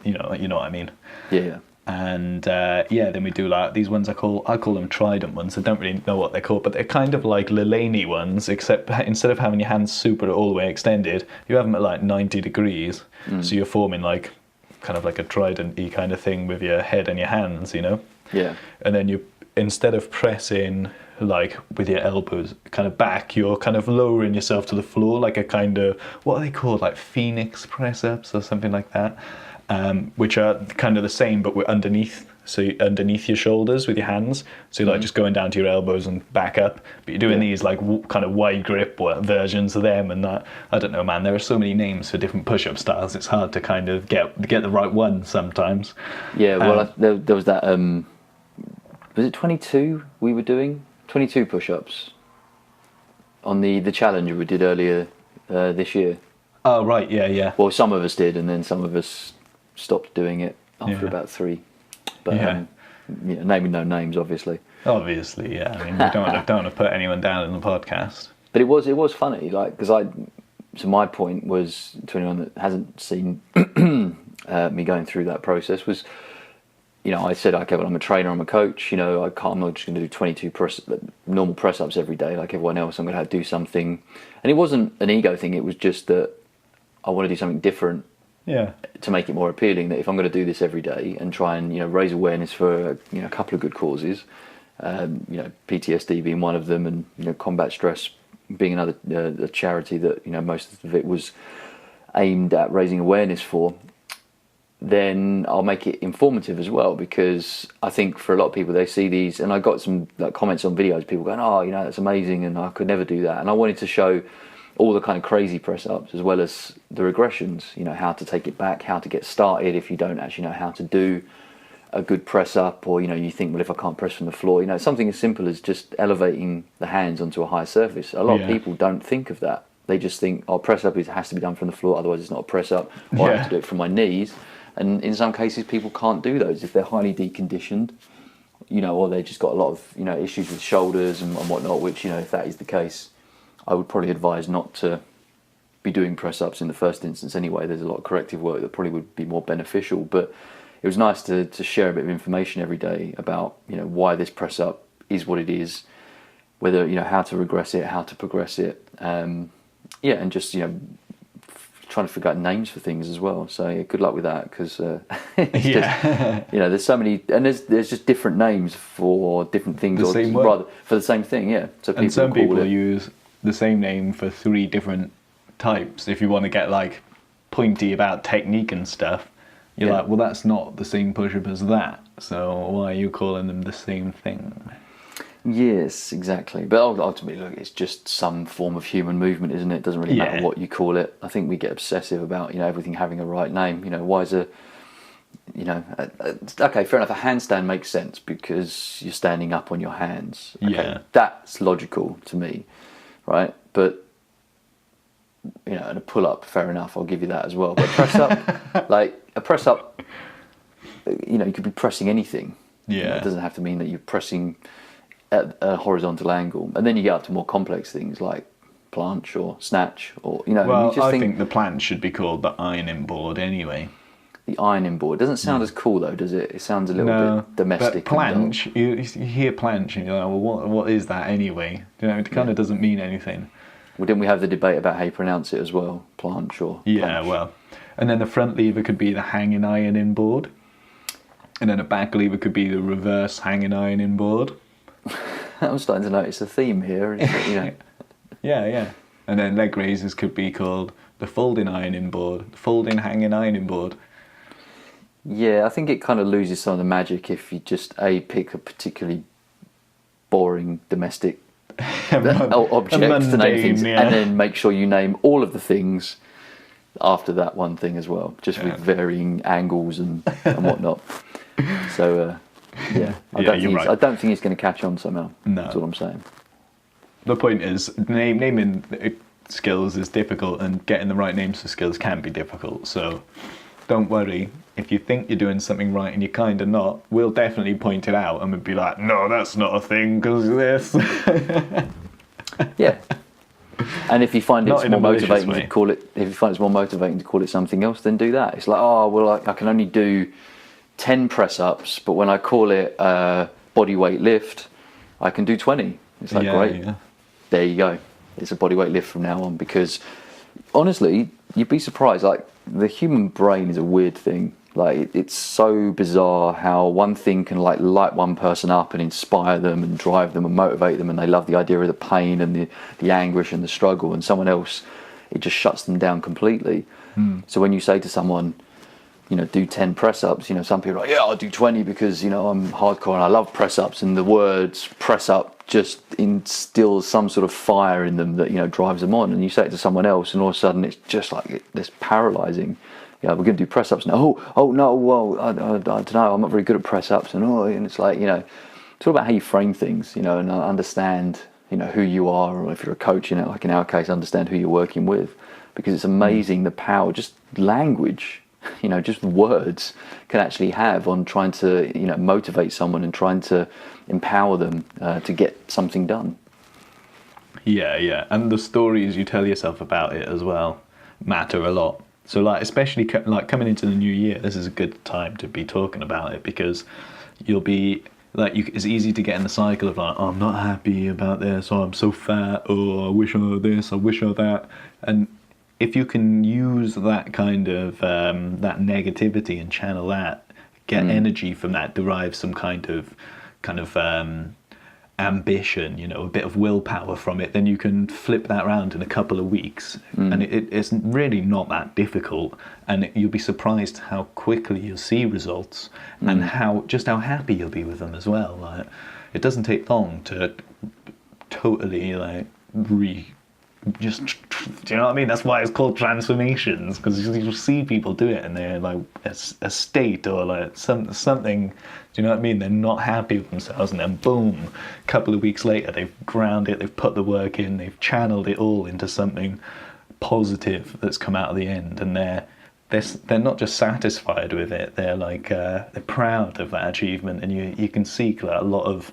you know what I mean. Yeah. And then we do like these ones I call them trident ones. I don't really know what they're called, but they're kind of like Lilani ones, except instead of having your hands super all the way extended, you have them at like 90 degrees. So you're forming like kind of like a trident-y kind of thing with your head and your hands, you know. Yeah. And then you, instead of pressing like with your elbows kind of back, you're kind of lowering yourself to the floor, like a kind of, what are they called, like phoenix press ups or something like that. Which are kind of the same, but we're underneath. So underneath your shoulders with your hands. So you're like just going down to your elbows and back up. But you're doing these like kind of wide grip versions of them, and that. I don't know, man. There are so many names for different push-up styles. It's hard to kind of get the right one sometimes. Yeah. Well, there was that. Was it 22 we were doing? 22 push-ups on the challenge we did earlier this year. Oh right, yeah. Well, some of us did, and then some of us stopped doing it after about 3. But naming no names, obviously. Obviously, yeah. I mean, we don't want to put anyone down in the podcast. But it was funny, like, because so my point was, to anyone that hasn't seen me going through that process, was, I said, okay, well, I'm a trainer, I'm a coach, I'm not just going to do 22 normal press-ups every day like everyone else. I'm going to have to do something. And it wasn't an ego thing, it was just that I want to do something different. Yeah. To make it more appealing, that if I'm going to do this every day and try and raise awareness for a couple of good causes, PTSD being one of them, and combat stress being another, a charity that most of it was aimed at raising awareness for, then I'll make it informative as well, because I think for a lot of people, they see these, and I got some comments on videos, people going, oh, that's amazing, and I could never do that, and I wanted to show all the kind of crazy press ups as well as the regressions, how to take it back, how to get started if you don't actually know how to do a good press up, or you think, well, if I can't press from the floor, something as simple as just elevating the hands onto a higher surface. A lot of people don't think of that. They just think, oh, press up has to be done from the floor, otherwise it's not a press up, or I have to do it from my knees. And in some cases people can't do those if they're highly deconditioned, or they've just got a lot of issues with shoulders and whatnot, which if that is the case, I would probably advise not to be doing press-ups in the first instance anyway. There's a lot of corrective work that probably would be more beneficial. But it was nice to share a bit of information every day about why this press-up is what it is, whether how to regress it, how to progress it, and just trying to figure out names for things as well. So good luck with that, because there's so many, and there's just different names for different things, rather for the same thing. Yeah. So people use the same name for 3 different types. If you want to get like pointy about technique and stuff, you're like, well, that's not the same push-up as that, so why are you calling them the same thing? Yes, exactly. But ultimately, look, it's just some form of human movement, isn't it? It doesn't really matter what you call it. I think we get obsessive about everything having a right name. Why is okay, fair enough, a handstand makes sense because you're standing up on your hands. Okay, that's logical to me. Right, but and a pull-up, fair enough, I'll give you that as well. But a press-up, you could be pressing anything. Yeah, it doesn't have to mean that you're pressing at a horizontal angle. And then you get up to more complex things like planche or snatch, or Well, you just think the planche should be called the ironing board anyway. The ironing board doesn't sound as cool though, does it? It sounds a little bit domestic. But planche, you hear planche and you're like, well, what is that anyway? It kind of doesn't mean anything. Well, didn't we have the debate about how you pronounce it as well? Planche or planche? Well. And then the front lever could be the hanging ironing board. And then a back lever could be the reverse hanging ironing board. I'm starting to notice a theme here. Yeah. And then leg raisers could be called the folding ironing board, the folding hanging ironing board. Yeah, I think it kind of loses some of the magic if you just pick a particularly boring domestic object to name things, and then make sure you name all of the things after that one thing as well, just with varying angles and whatnot. So I don't think it's going to catch on somehow. No, that's what I'm saying. The point is, naming skills is difficult, and getting the right names for skills can be difficult. So don't worry. If you think you're doing something right and you're kind of not, we'll definitely point it out and we'll be like, no, that's not a thing because this. Yeah. And if you find Not it's in a more malicious motivating way. to call it, if you find it's more motivating to call it something else, then do that. It's like, oh well, I can only do 10 press ups, but when I call it body weight lift, I can do 20. It's like, great. Yeah. There you go. It's a body weight lift from now on. Because honestly, you'd be surprised. Like, the human brain is a weird thing. Like, it's so bizarre how one thing can like light one person up and inspire them and drive them and motivate them, and they love the idea of the pain and the anguish and the struggle, and someone else, it just shuts them down completely. So when you say to someone, you know, do 10 press ups, you know, some people are like, yeah, I'll do 20 because, you know, I'm hardcore and I love press ups, and the words press up just instills some sort of fire in them that, you know, drives them on. And you say it to someone else and all of a sudden it's just like this paralyzing. Yeah, we're going to do press ups now. Oh no, well, I don't know, I'm not very good at press ups, and it's like, you know, it's all about how you frame things, you know, and understand, you know, who you are, or if you're a coach, you know, like in our case, understand who you're working with, because it's amazing the power just language, you know, just words can actually have on trying to, you know, motivate someone and trying to empower them to get something done. Yeah, and the stories you tell yourself about it as well matter a lot. So, like, especially like coming into the new year, this is a good time to be talking about it, because you'll be like, it's easy to get in the cycle of like, oh, I'm not happy about this, or I'm so fat, or I wish I were this, I wish I were that. And if you can use that kind of that negativity and channel that, get energy from that, derive some kind of ambition, you know, a bit of willpower from it, then you can flip that around in a couple of weeks, and it's really not that difficult, and you'll be surprised how quickly you'll see results, and how happy you'll be with them as well. Like, it doesn't take long to totally like do you know what I mean? That's why it's called transformations, because you'll see people do it and they're like a state or like something, do you know what I mean? They're not happy with themselves, and then boom, a couple of weeks later they've ground it, they've put the work in, they've channeled it all into something positive that's come out of the end, and they're not just satisfied with it, they're like they're proud of that achievement, and you can see like a lot of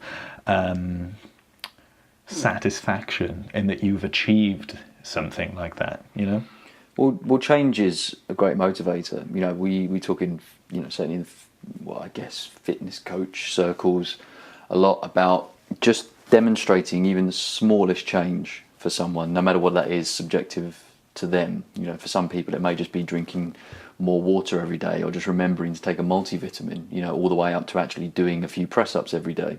satisfaction in that you've achieved something like that, you know. Well, change is a great motivator. You know, we talk in, you know, certainly in, well, I guess fitness coach circles a lot about just demonstrating even the smallest change for someone, no matter what that is, subjective to them. You know, for some people it may just be drinking more water every day, or just remembering to take a multivitamin, you know, all the way up to actually doing a few press ups every day.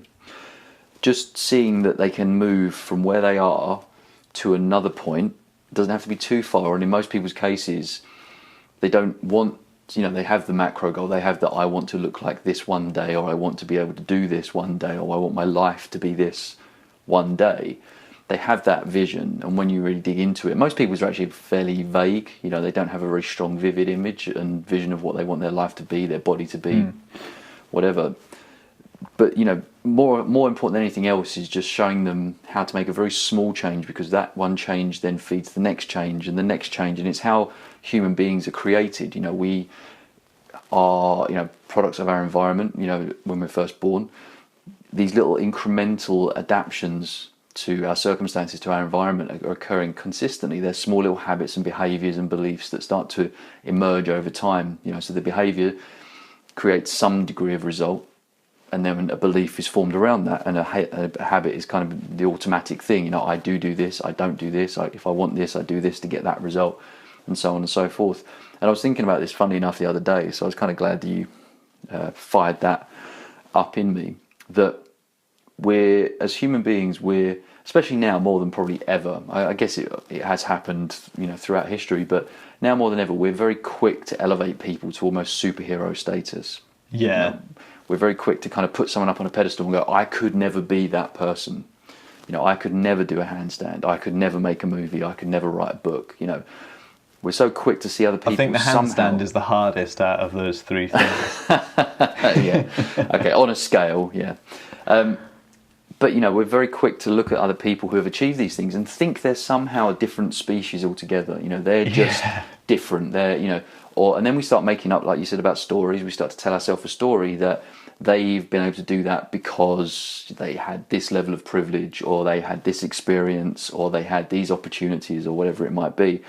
Just seeing that they can move from where they are to another point, doesn't have to be too far, and in most people's cases they don't want, you know, they have the macro goal, they have that I want to look like this one day, or I want to be able to do this one day, or I want my life to be this one day. They have that vision, and when you really dig into it, most people's are actually fairly vague, you know, they don't have a very strong vivid image and vision of what they want their life to be, their body to be, whatever. But, you know, more important than anything else is just showing them how to make a very small change, because that one change then feeds the next change and the next change, and it's how human beings are created. You know, we are, you know, products of our environment. You know, when we're first born, these little incremental adaptations to our circumstances, to our environment, are occurring consistently. There's small little habits and behaviours and beliefs that start to emerge over time. You know, so the behaviour creates some degree of result, and then a belief is formed around that, and a habit is kind of the automatic thing. You know, I do this, I don't do this, if I want this, I do this to get that result, and so on and so forth. And I was thinking about this, funnily enough, the other day, so I was kind of glad that you fired that up in me, that we're, as human beings, we're, especially now more than probably ever, I guess it has happened, you know, throughout history, but now more than ever, we're very quick to elevate people to almost superhero status. Yeah. You know, we're very quick to kind of put someone up on a pedestal and go, I could never be that person. You know, I could never do a handstand. I could never make a movie. I could never write a book. You know, we're so quick to see other people. I think the handstand is the hardest out of those three things. Yeah. Okay, on a scale, yeah. But, you know, we're very quick to look at other people who have achieved these things and think they're somehow a different species altogether. You know, they're just different. They're, you know, and then we start making up, like you said about stories, we start to tell ourselves a story that they've been able to do that because they had this level of privilege, or they had this experience, or they had these opportunities, or whatever it might be.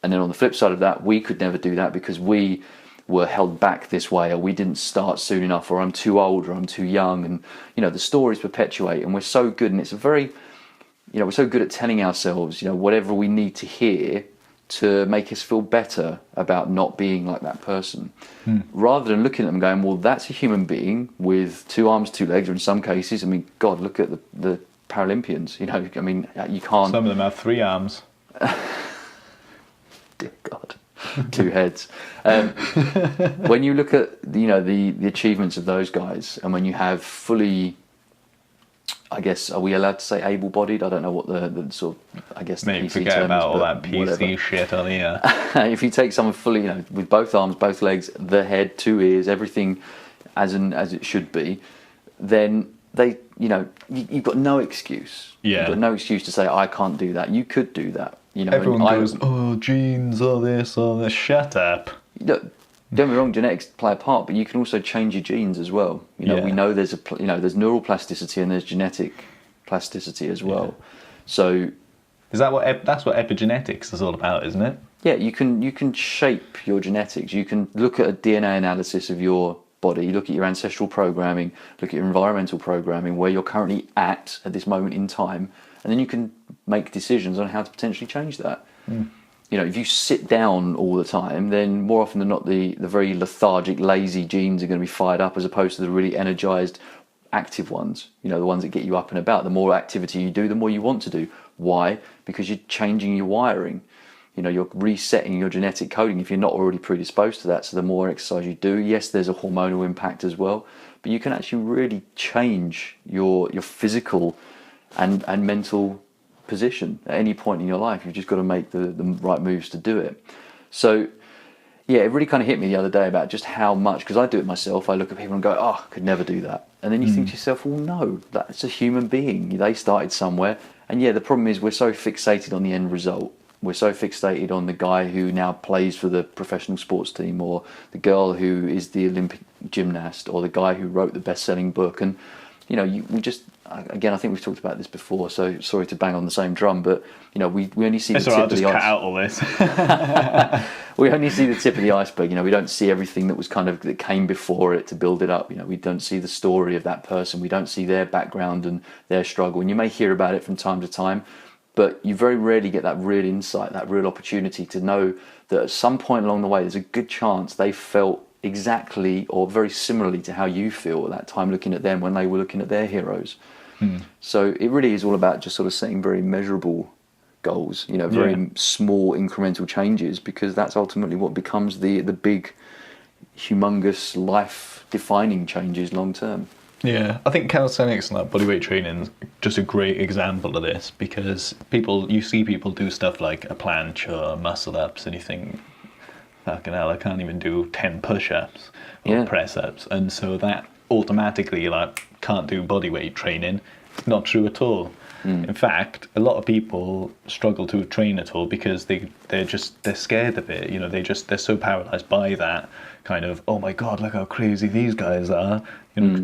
And then on the flip side of that, we could never do that because we were held back this way, or we didn't start soon enough, or I'm too old, or I'm too young. And, the stories perpetuate, and we're so good. And it's a very, we're so good at telling ourselves, whatever we need to hear to make us feel better about not being like that person, rather than looking at them going, well, that's a human being with 2 arms, 2 legs, or in some cases, God, look at the Paralympians, you can't... Some of them have 3 arms. Dear God, 2 heads. When you look at, the achievements of those guys, and when you have fully... I guess, are we allowed to say able-bodied? I don't know what the sort of, I guess the Maybe PC forget term about is, all that PC whatever. shit on here. If you take someone fully, with both arms, both legs, the head, 2 ears, everything as it should be, then they, you've got no excuse. Yeah. You've got no excuse to say, I can't do that. You could do that. Everyone goes, genes, all this. Shut up. Don't get me wrong, genetics play a part, but you can also change your genes as well. We know there's there's neural plasticity and there's genetic plasticity as well. Yeah. So is that that's what epigenetics is all about, isn't it? Yeah, you can shape your genetics. You can look at a DNA analysis of your body, look at your ancestral programming, look at your environmental programming, where you're currently at this moment in time, and then you can make decisions on how to potentially change that. If you sit down all the time, then more often than not, the very lethargic, lazy genes are going to be fired up, as opposed to the really energized, active ones. The ones that get you up and about. The more activity you do, the more you want to do. Why? Because you're changing your wiring. You're resetting your genetic coding if you're not already predisposed to that. So the more exercise you do, yes, there's a hormonal impact as well, but you can actually really change your physical and mental position at any point in your life. You've just got to make the right moves to do it. So yeah, it really kind of hit me the other day about just how much, because I do it myself. I look at people and go, oh, I could never do that. And then you think to yourself, well, no, that's a human being. They started somewhere. And yeah, the problem is we're so fixated on the end result. We're so fixated on the guy who now plays for the professional sports team, or the girl who is the Olympic gymnast, or the guy who wrote the best-selling book. And we just, again, I think we've talked about this before, so sorry to bang on the same drum, but we only see the tip of the iceberg. I'll just cut out all this. We only see the tip of the iceberg. We don't see everything that was that came before it to build it up. We don't see the story of that person. We don't see their background and their struggle. And you may hear about it from time to time, but you very rarely get that real insight, that real opportunity to know that at some point along the way, there's a good chance they felt exactly or very similarly to how you feel at that time looking at them when they were looking at their heroes. So it really is all about just sort of setting very measurable goals, very small incremental changes, because that's ultimately what becomes the big, humongous, life-defining changes long term. Yeah, I think calisthenics and bodyweight training is just a great example of this, because you see people do stuff like a planche or muscle ups, and you think, fucking hell, I can't even do 10 push-ups or press-ups, and so that automatically can't do bodyweight training. It's not true at all. In fact, a lot of people struggle to train at all because they're scared of it. They're so paralyzed by that kind of, oh my God, look how crazy these guys are.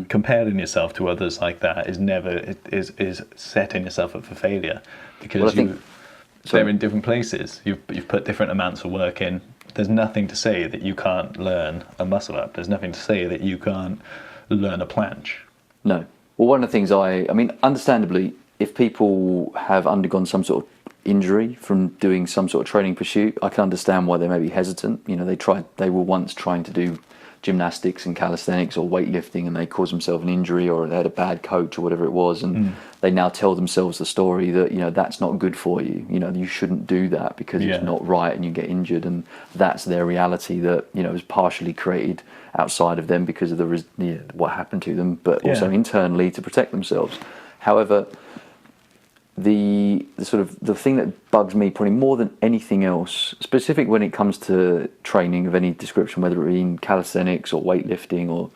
Comparing yourself to others like that is setting yourself up for failure, because they're in different places. You've put different amounts of work in. There's nothing to say that you can't learn a muscle up. There's nothing to say that you can't learn a planche. No. Well, one of the things understandably, if people have undergone some sort of injury from doing some sort of training pursuit, I can understand why they may be hesitant. They were once trying to do gymnastics and calisthenics or weightlifting, and they caused themselves an injury, or they had a bad coach or whatever it was, and they now tell themselves the story that that's not good for you. You shouldn't do that because it's not right, and you get injured, and that's their reality that is partially created outside of them because of what happened to them, but also internally to protect themselves. However, the thing that bugs me probably more than anything else, specific when it comes to training of any description, whether it be in calisthenics or weightlifting,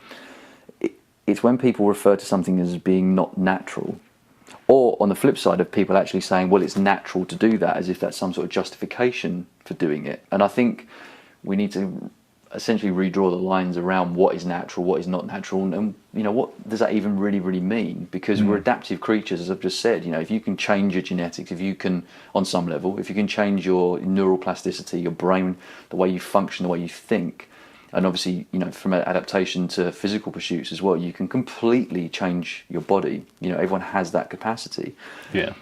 it's when people refer to something as being not natural, or on the flip side of people actually saying, well, it's natural to do that, as if that's some sort of justification for doing it. And I think we need to essentially redraw the lines around what is natural, what is not natural, and you know, what does that even really mean? Because we're adaptive creatures, as I've just said. You know, if you can change your genetics, if you can, on some level, if you can change your neural plasticity, your brain, the way you function, the way you think, and obviously, you know, from adaptation to physical pursuits as well, you can completely change your body. You know, everyone has that capacity. Yeah.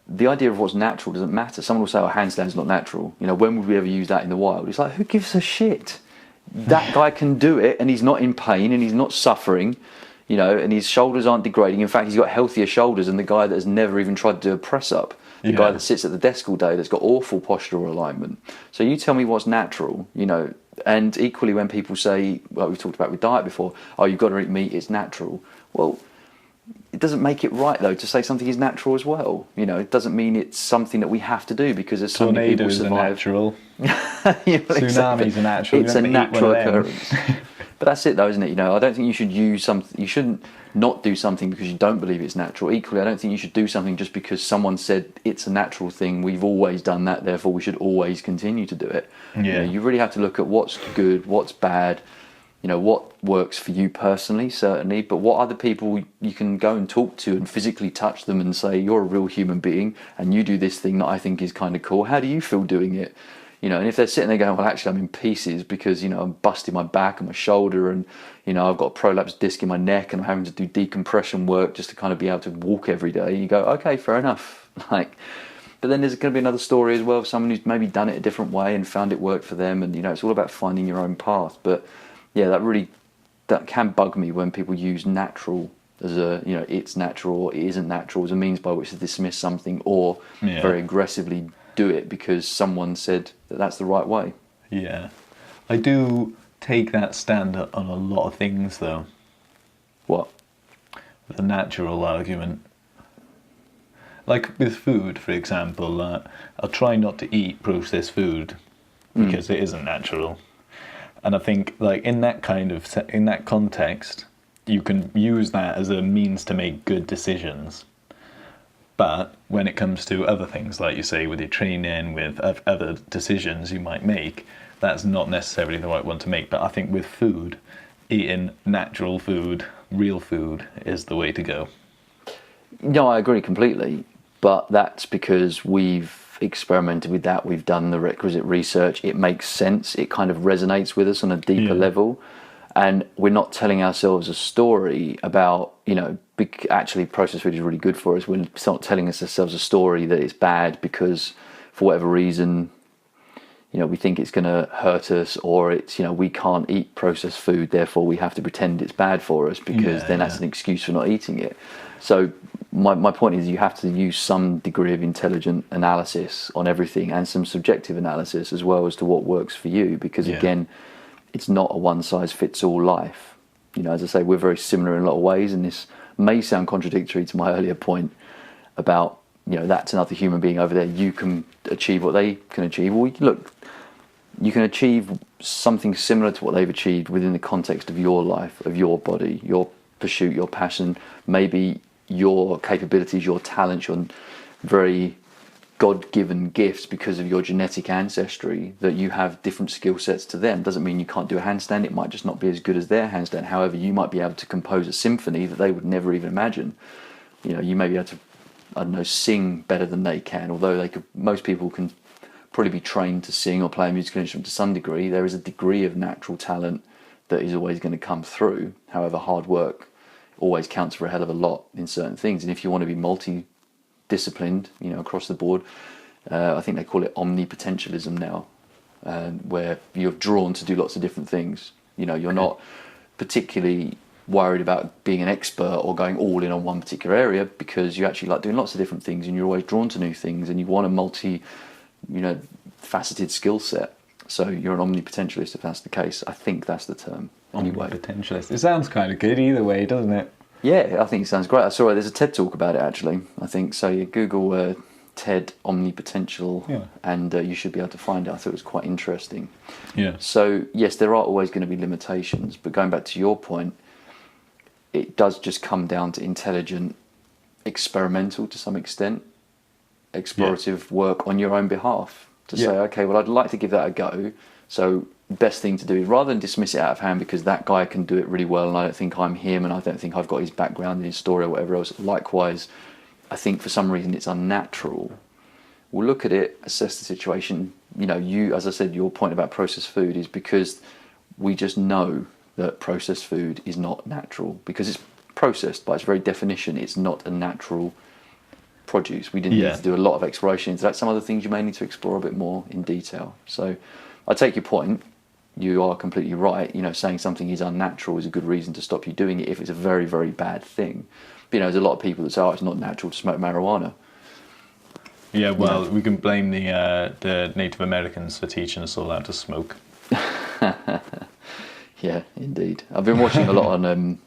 The idea of what's natural doesn't matter. Someone will say, "Oh, handstand's not natural." You know, when would we ever use that in the wild? It's like, who gives a shit? That guy can do it, and he's not in pain, and he's not suffering, you know, and his shoulders aren't degrading. In fact, he's got healthier shoulders than the guy that has never even tried to do a press up. The guy that sits at the desk all day that's got awful postural alignment. So you tell me what's natural, you know. And equally, when people say, well, we've talked about with diet before, oh, you've got to eat meat, it's natural. Well, it doesn't make it right, though, to say something is natural as well. You know, it doesn't mean it's something that we have to do, because there's so many people survive. Tornadoes are natural. You know, Tsunamis are natural. It's a natural occurrence. But that's it, though, isn't it? You know, I don't think you should use something. You shouldn't not do something because you don't believe it's natural. Equally, I don't think you should do something just because someone said it's a natural thing. We've always done that, therefore we should always continue to do it. Yeah. You know, you really have to look at what's good, what's bad. You know, what works for you personally, certainly, but what other people you can go and talk to and physically touch them and say, you're a real human being and you do this thing that I think is kind of cool. How do you feel doing it? You know, and if they're sitting there going, well, actually, I'm in pieces because, you know, I'm busting my back and my shoulder and, you know, I've got a prolapse disc in my neck and I'm having to do decompression work just to kind of be able to walk every day. You go, okay, fair enough. Like, but then there's going to be another story as well of someone who's maybe done it a different way and found it worked for them. And, you know, it's all about finding your own path. But yeah, that can bug me when people use natural as a, you know, it's natural or it isn't natural as a means by which to dismiss something or very aggressively do it because someone said that that's the right way. Yeah. I do take that stand on a lot of things, though. What? The natural argument. Like with food, for example, I'll try not to eat processed food because it isn't natural. And I think, like, in that context, you can use that as a means to make good decisions. But when it comes to other things, like you say, with your training, with other decisions you might make, that's not necessarily the right one to make. But I think with food, eating natural food, real food, is the way to go. No, I agree completely. But that's because we've experimented with that. We've done the requisite research. It makes sense. It kind of resonates with us on a deeper level. And we're not telling ourselves a story about, you know, actually processed food is really good for us. We're not telling ourselves a story that it's bad because for whatever reason, you know, we think it's going to hurt us, or it's, you know, we can't eat processed food, therefore we have to pretend it's bad for us because then that's an excuse for not eating it. So my point is you have to use some degree of intelligent analysis on everything and some subjective analysis as well as to what works for you, because again, it's not a one-size-fits-all life. You know, as I say, we're very similar in a lot of ways, and this may sound contradictory to my earlier point about, you know, that's another human being over there. You can achieve what they can achieve. Well, look, you can achieve something similar to what they've achieved within the context of your life, of your body, your pursuit, your passion, maybe your capabilities, your talents, your very God-given gifts because of your genetic ancestry, that you have different skill sets to them. Doesn't mean you can't do a handstand. It might just not be as good as their handstand. However, you might be able to compose a symphony that they would never even imagine. You know, you may be able to, I don't know, sing better than they can, although they could. Most people can probably be trained to sing or play a musical instrument to some degree. There is a degree of natural talent that is always going to come through. However, hard work always counts for a hell of a lot in certain things. And if you want to be multi-disciplined, you know, across the board, I think they call it omnipotentialism now, where you're drawn to do lots of different things. You know, you're not particularly worried about being an expert or going all in on one particular area, because you actually like doing lots of different things and you're always drawn to new things and you want a faceted skill set. So you're an omnipotentialist if that's the case. I think that's the term. Anyway. Omnipotentialist. It sounds kind of good either way, doesn't it? Yeah, I think it sounds great. I saw there's a TED talk about it actually. I think so. You Google TED omnipotential, and you should be able to find it. I thought it was quite interesting. Yeah. So yes, there are always going to be limitations, but going back to your point, it does just come down to intelligent, experimental to some extent, explorative work on your own behalf to say, okay, well, I'd like to give that a go. So best thing to do is, rather than dismiss it out of hand because that guy can do it really well and I don't think I'm him and I don't think I've got his background and his story or whatever else. Likewise, I think for some reason it's unnatural. We'll look at it, assess the situation. You know, as I said, your point about processed food is because we just know that processed food is not natural because it's processed by its very definition. It's not a natural produce. We didn't need to do a lot of exploration into that. Some other things you may need to explore a bit more in detail. So I take your point. You are completely right. You know, saying something is unnatural is a good reason to stop you doing it if it's a very, very bad thing. But, you know, there's a lot of people that say, oh, it's not natural to smoke marijuana. Yeah, well, we can blame the Native Americans for teaching us all how to smoke. Yeah, indeed. I've been watching a lot on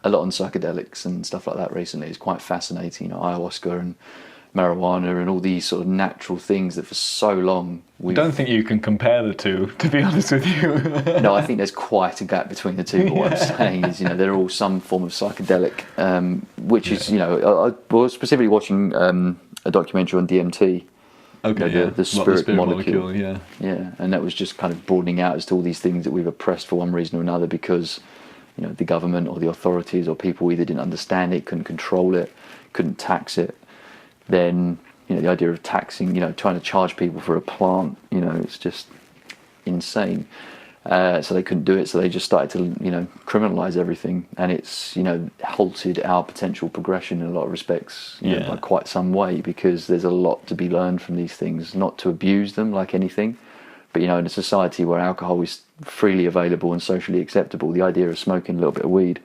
psychedelics and stuff like that recently. It's quite fascinating, you know, ayahuasca and marijuana and all these sort of natural things that for so long I don't think you can compare the two, to be honest with you. No, I think there's quite a gap between the two. But what I'm saying is, you know, they're all some form of psychedelic, which is, you know, I was specifically watching a documentary on DMT. Okay, you know, the spirit molecule. Yeah, and that was just kind of broadening out as to all these things that we've oppressed for one reason or another because, you know, the government or the authorities or people either didn't understand it, couldn't control it, couldn't tax it. Then, you know, the idea of taxing, you know, trying to charge people for a plant, you know, it's just insane. So they couldn't do it, so they just started to, you know, criminalise everything, and it's, you know, halted our potential progression in a lot of respects, you know, by quite some way, because there's a lot to be learned from these things, not to abuse them like anything, but, you know, in a society where alcohol is freely available and socially acceptable, the idea of smoking a little bit of weed,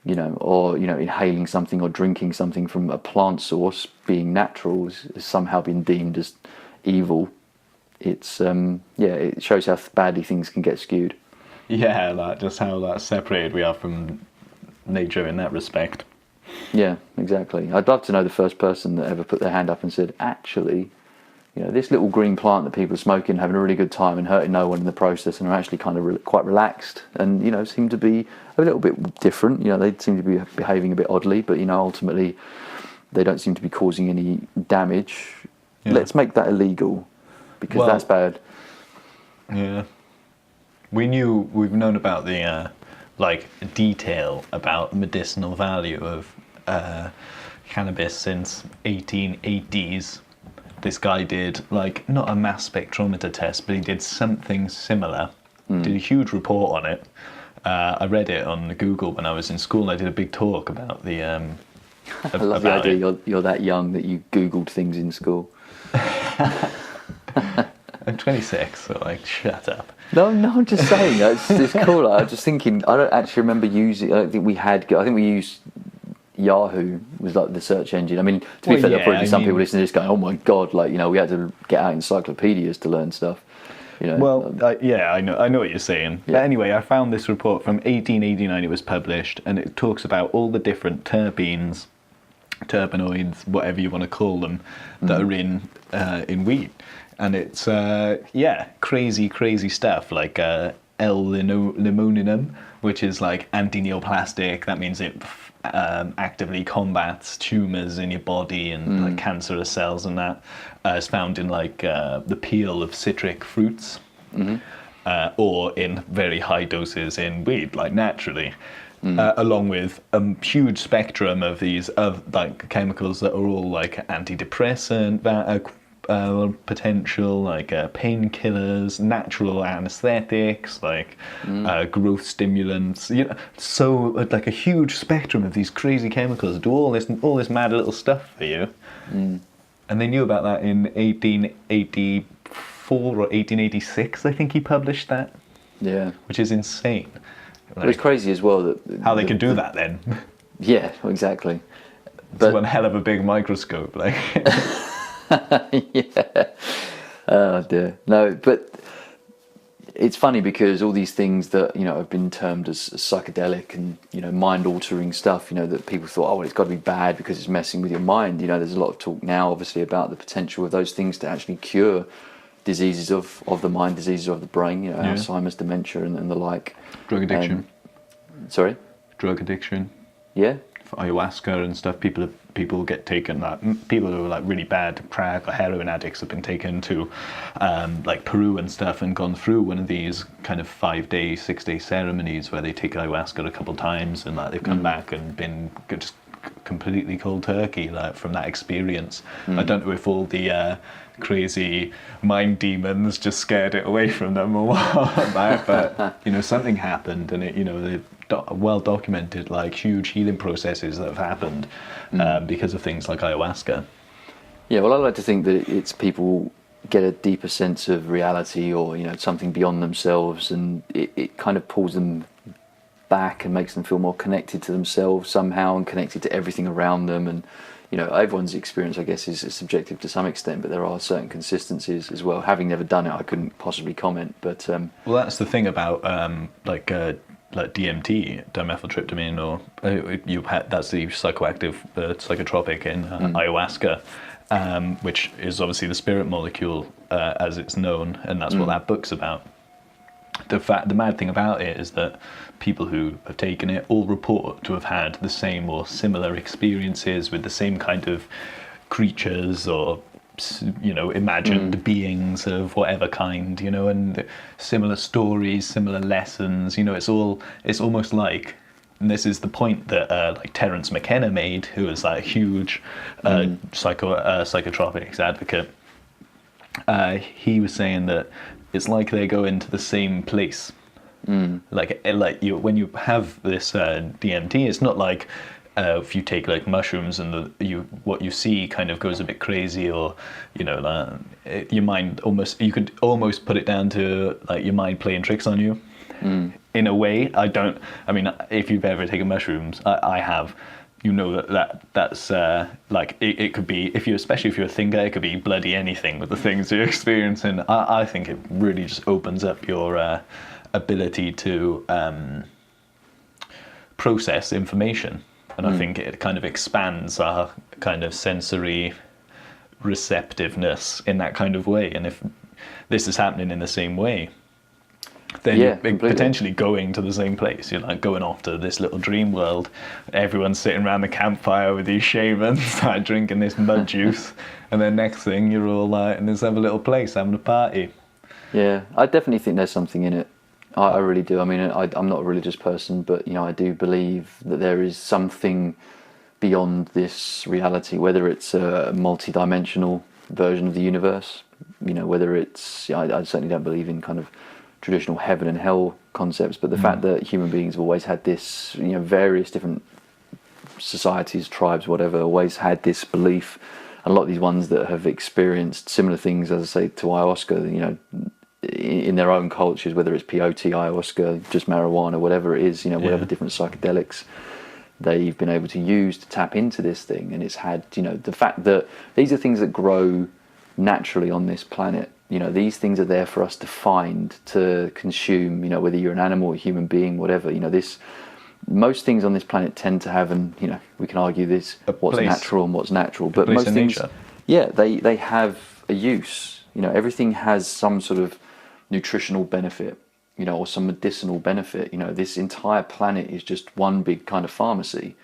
you know, or, you know, inhaling something or drinking something from a plant source, being natural, has somehow been deemed as evil. It's it shows how badly things can get skewed. Yeah, like just how separated we are from nature in that respect. Yeah, exactly. I'd love to know the first person that ever put their hand up and said, actually, you know, this little green plant that people are smoking, having a really good time and hurting no one in the process, and are actually kind of quite relaxed and, you know, seem to be a little bit different. You know, they seem to be behaving a bit oddly, but, you know, ultimately they don't seem to be causing any damage. Yeah. Let's make that illegal. Because that's bad. Yeah. We've known about the detail about medicinal value of cannabis since 1880s. This guy did not a mass spectrometer test, but he did something similar. Did a huge report on it. I read it on Google when I was in school. I did a big talk about the. I love the idea you're that young that you Googled things in school. I'm 26, so shut up. No, I'm just saying, it's cool. I was just thinking, I don't actually remember using, I don't think we used Yahoo, was like the search engine. I mean, to be fair, there'll probably be some people listening to this going, oh my God, we had to get out encyclopedias to learn stuff. You know, well, I know what you're saying. Yeah. But anyway, I found this report from 1889, it was published, and it talks about all the different terpenoids, whatever you want to call them, that are in weed. And it's, crazy stuff, like L-limonenum, which is anti-neoplastic. That means it actively combats tumours in your body and cancerous cells, and that is found in the peel of citric fruits, or in very high doses in weed, naturally. Along with a huge spectrum of these chemicals that are all antidepressant, potential painkillers, natural anesthetics, growth stimulants. You know, so a huge spectrum of these crazy chemicals do all this mad little stuff for you. And they knew about that in 1884 or 1886. I think he published that. Yeah, which is insane. It was crazy as well how they could do that then. Yeah, exactly. But it's one hell of a big microscope, yeah. Oh dear. No, but it's funny because all these things that, you know, have been termed as psychedelic and, you know, mind-altering stuff, you know, that people thought, oh, well, it's got to be bad because it's messing with your mind. You know, there's a lot of talk now, obviously, about the potential of those things to actually cure diseases of the mind, diseases of the brain, you know, Alzheimer's, dementia, and the like. Drug addiction. Sorry? Drug addiction. Yeah. ayahuasca and stuff, people get taken, people who are like really bad crack or heroin addicts have been taken to like Peru and stuff and gone through one of these kind of 5-day, 6-day ceremonies where they take ayahuasca a couple times, and like they've come back and been just completely cold turkey like from that experience. I don't know if all the crazy mind demons just scared it away from them or what, but you know, something happened, and it, you know, they've well documented like huge healing processes that have happened because of things like ayahuasca. Yeah, well, I like to think that it's people get a deeper sense of reality, or you know, something beyond themselves, and it kind of pulls them back and makes them feel more connected to themselves somehow and connected to everything around them. And you know, everyone's experience, I guess, is subjective to some extent, but there are certain consistencies as well. Having never done it, I couldn't possibly comment. But well, that's the thing about like DMT, dimethyltryptamine, or that's the psychoactive psychotropic in ayahuasca, which is obviously the spirit molecule as it's known, and that's what that book's about. The mad thing about it is that people who have taken it all report to have had the same or similar experiences with the same kind of creatures or, you know, imagined beings of whatever kind, you know, and similar stories, similar lessons. You know, it's almost like, and this is the point that like Terence McKenna made, who was like a huge psychotropics advocate. He was saying that it's like they go into the same place. Like you, when you have this DMT, it's not like if you take like mushrooms and what you see kind of goes a bit crazy, or you know, your mind you could almost put it down to like your mind playing tricks on you. In a way, I mean, if you've ever taken mushrooms, I have. You know that's like it could be, especially if you're a thinker, it could be bloody anything with the things you're experiencing. I think it really just opens up your ability to process information, and I think it kind of expands our kind of sensory receptiveness in that kind of way. And if this is happening in the same way, then you're potentially going to the same place. You're like going off to this little dream world. Everyone's sitting around the campfire with these shamans, like drinking this mud juice, and then next thing you're all like in this other little place having a party. Yeah, I definitely think there's something in it. I really do. I mean, I'm not a religious person, but you know, I do believe that there is something beyond this reality, whether it's a multi-dimensional version of the universe, you know, whether it's, I certainly don't believe in kind of traditional heaven and hell concepts, but the fact that human beings have always had this, you know, various different societies, tribes, whatever, always had this belief. A lot of these ones that have experienced similar things, as I say, to ayahuasca, you know, in their own cultures, whether it's peyote, ayahuasca, just marijuana, whatever it is, you know, whatever different psychedelics they've been able to use to tap into this thing. And it's had, you know, the fact that these are things that grow naturally on this planet. You know, these things are there for us to find, to consume, you know, whether you're an animal or a human being, whatever, you know, most things on this planet tend to have, and, you know, we can argue this, what's natural and what's natural, but most things, they have a use. You know, everything has some sort of nutritional benefit, you know, or some medicinal benefit. You know, this entire planet is just one big kind of pharmacy,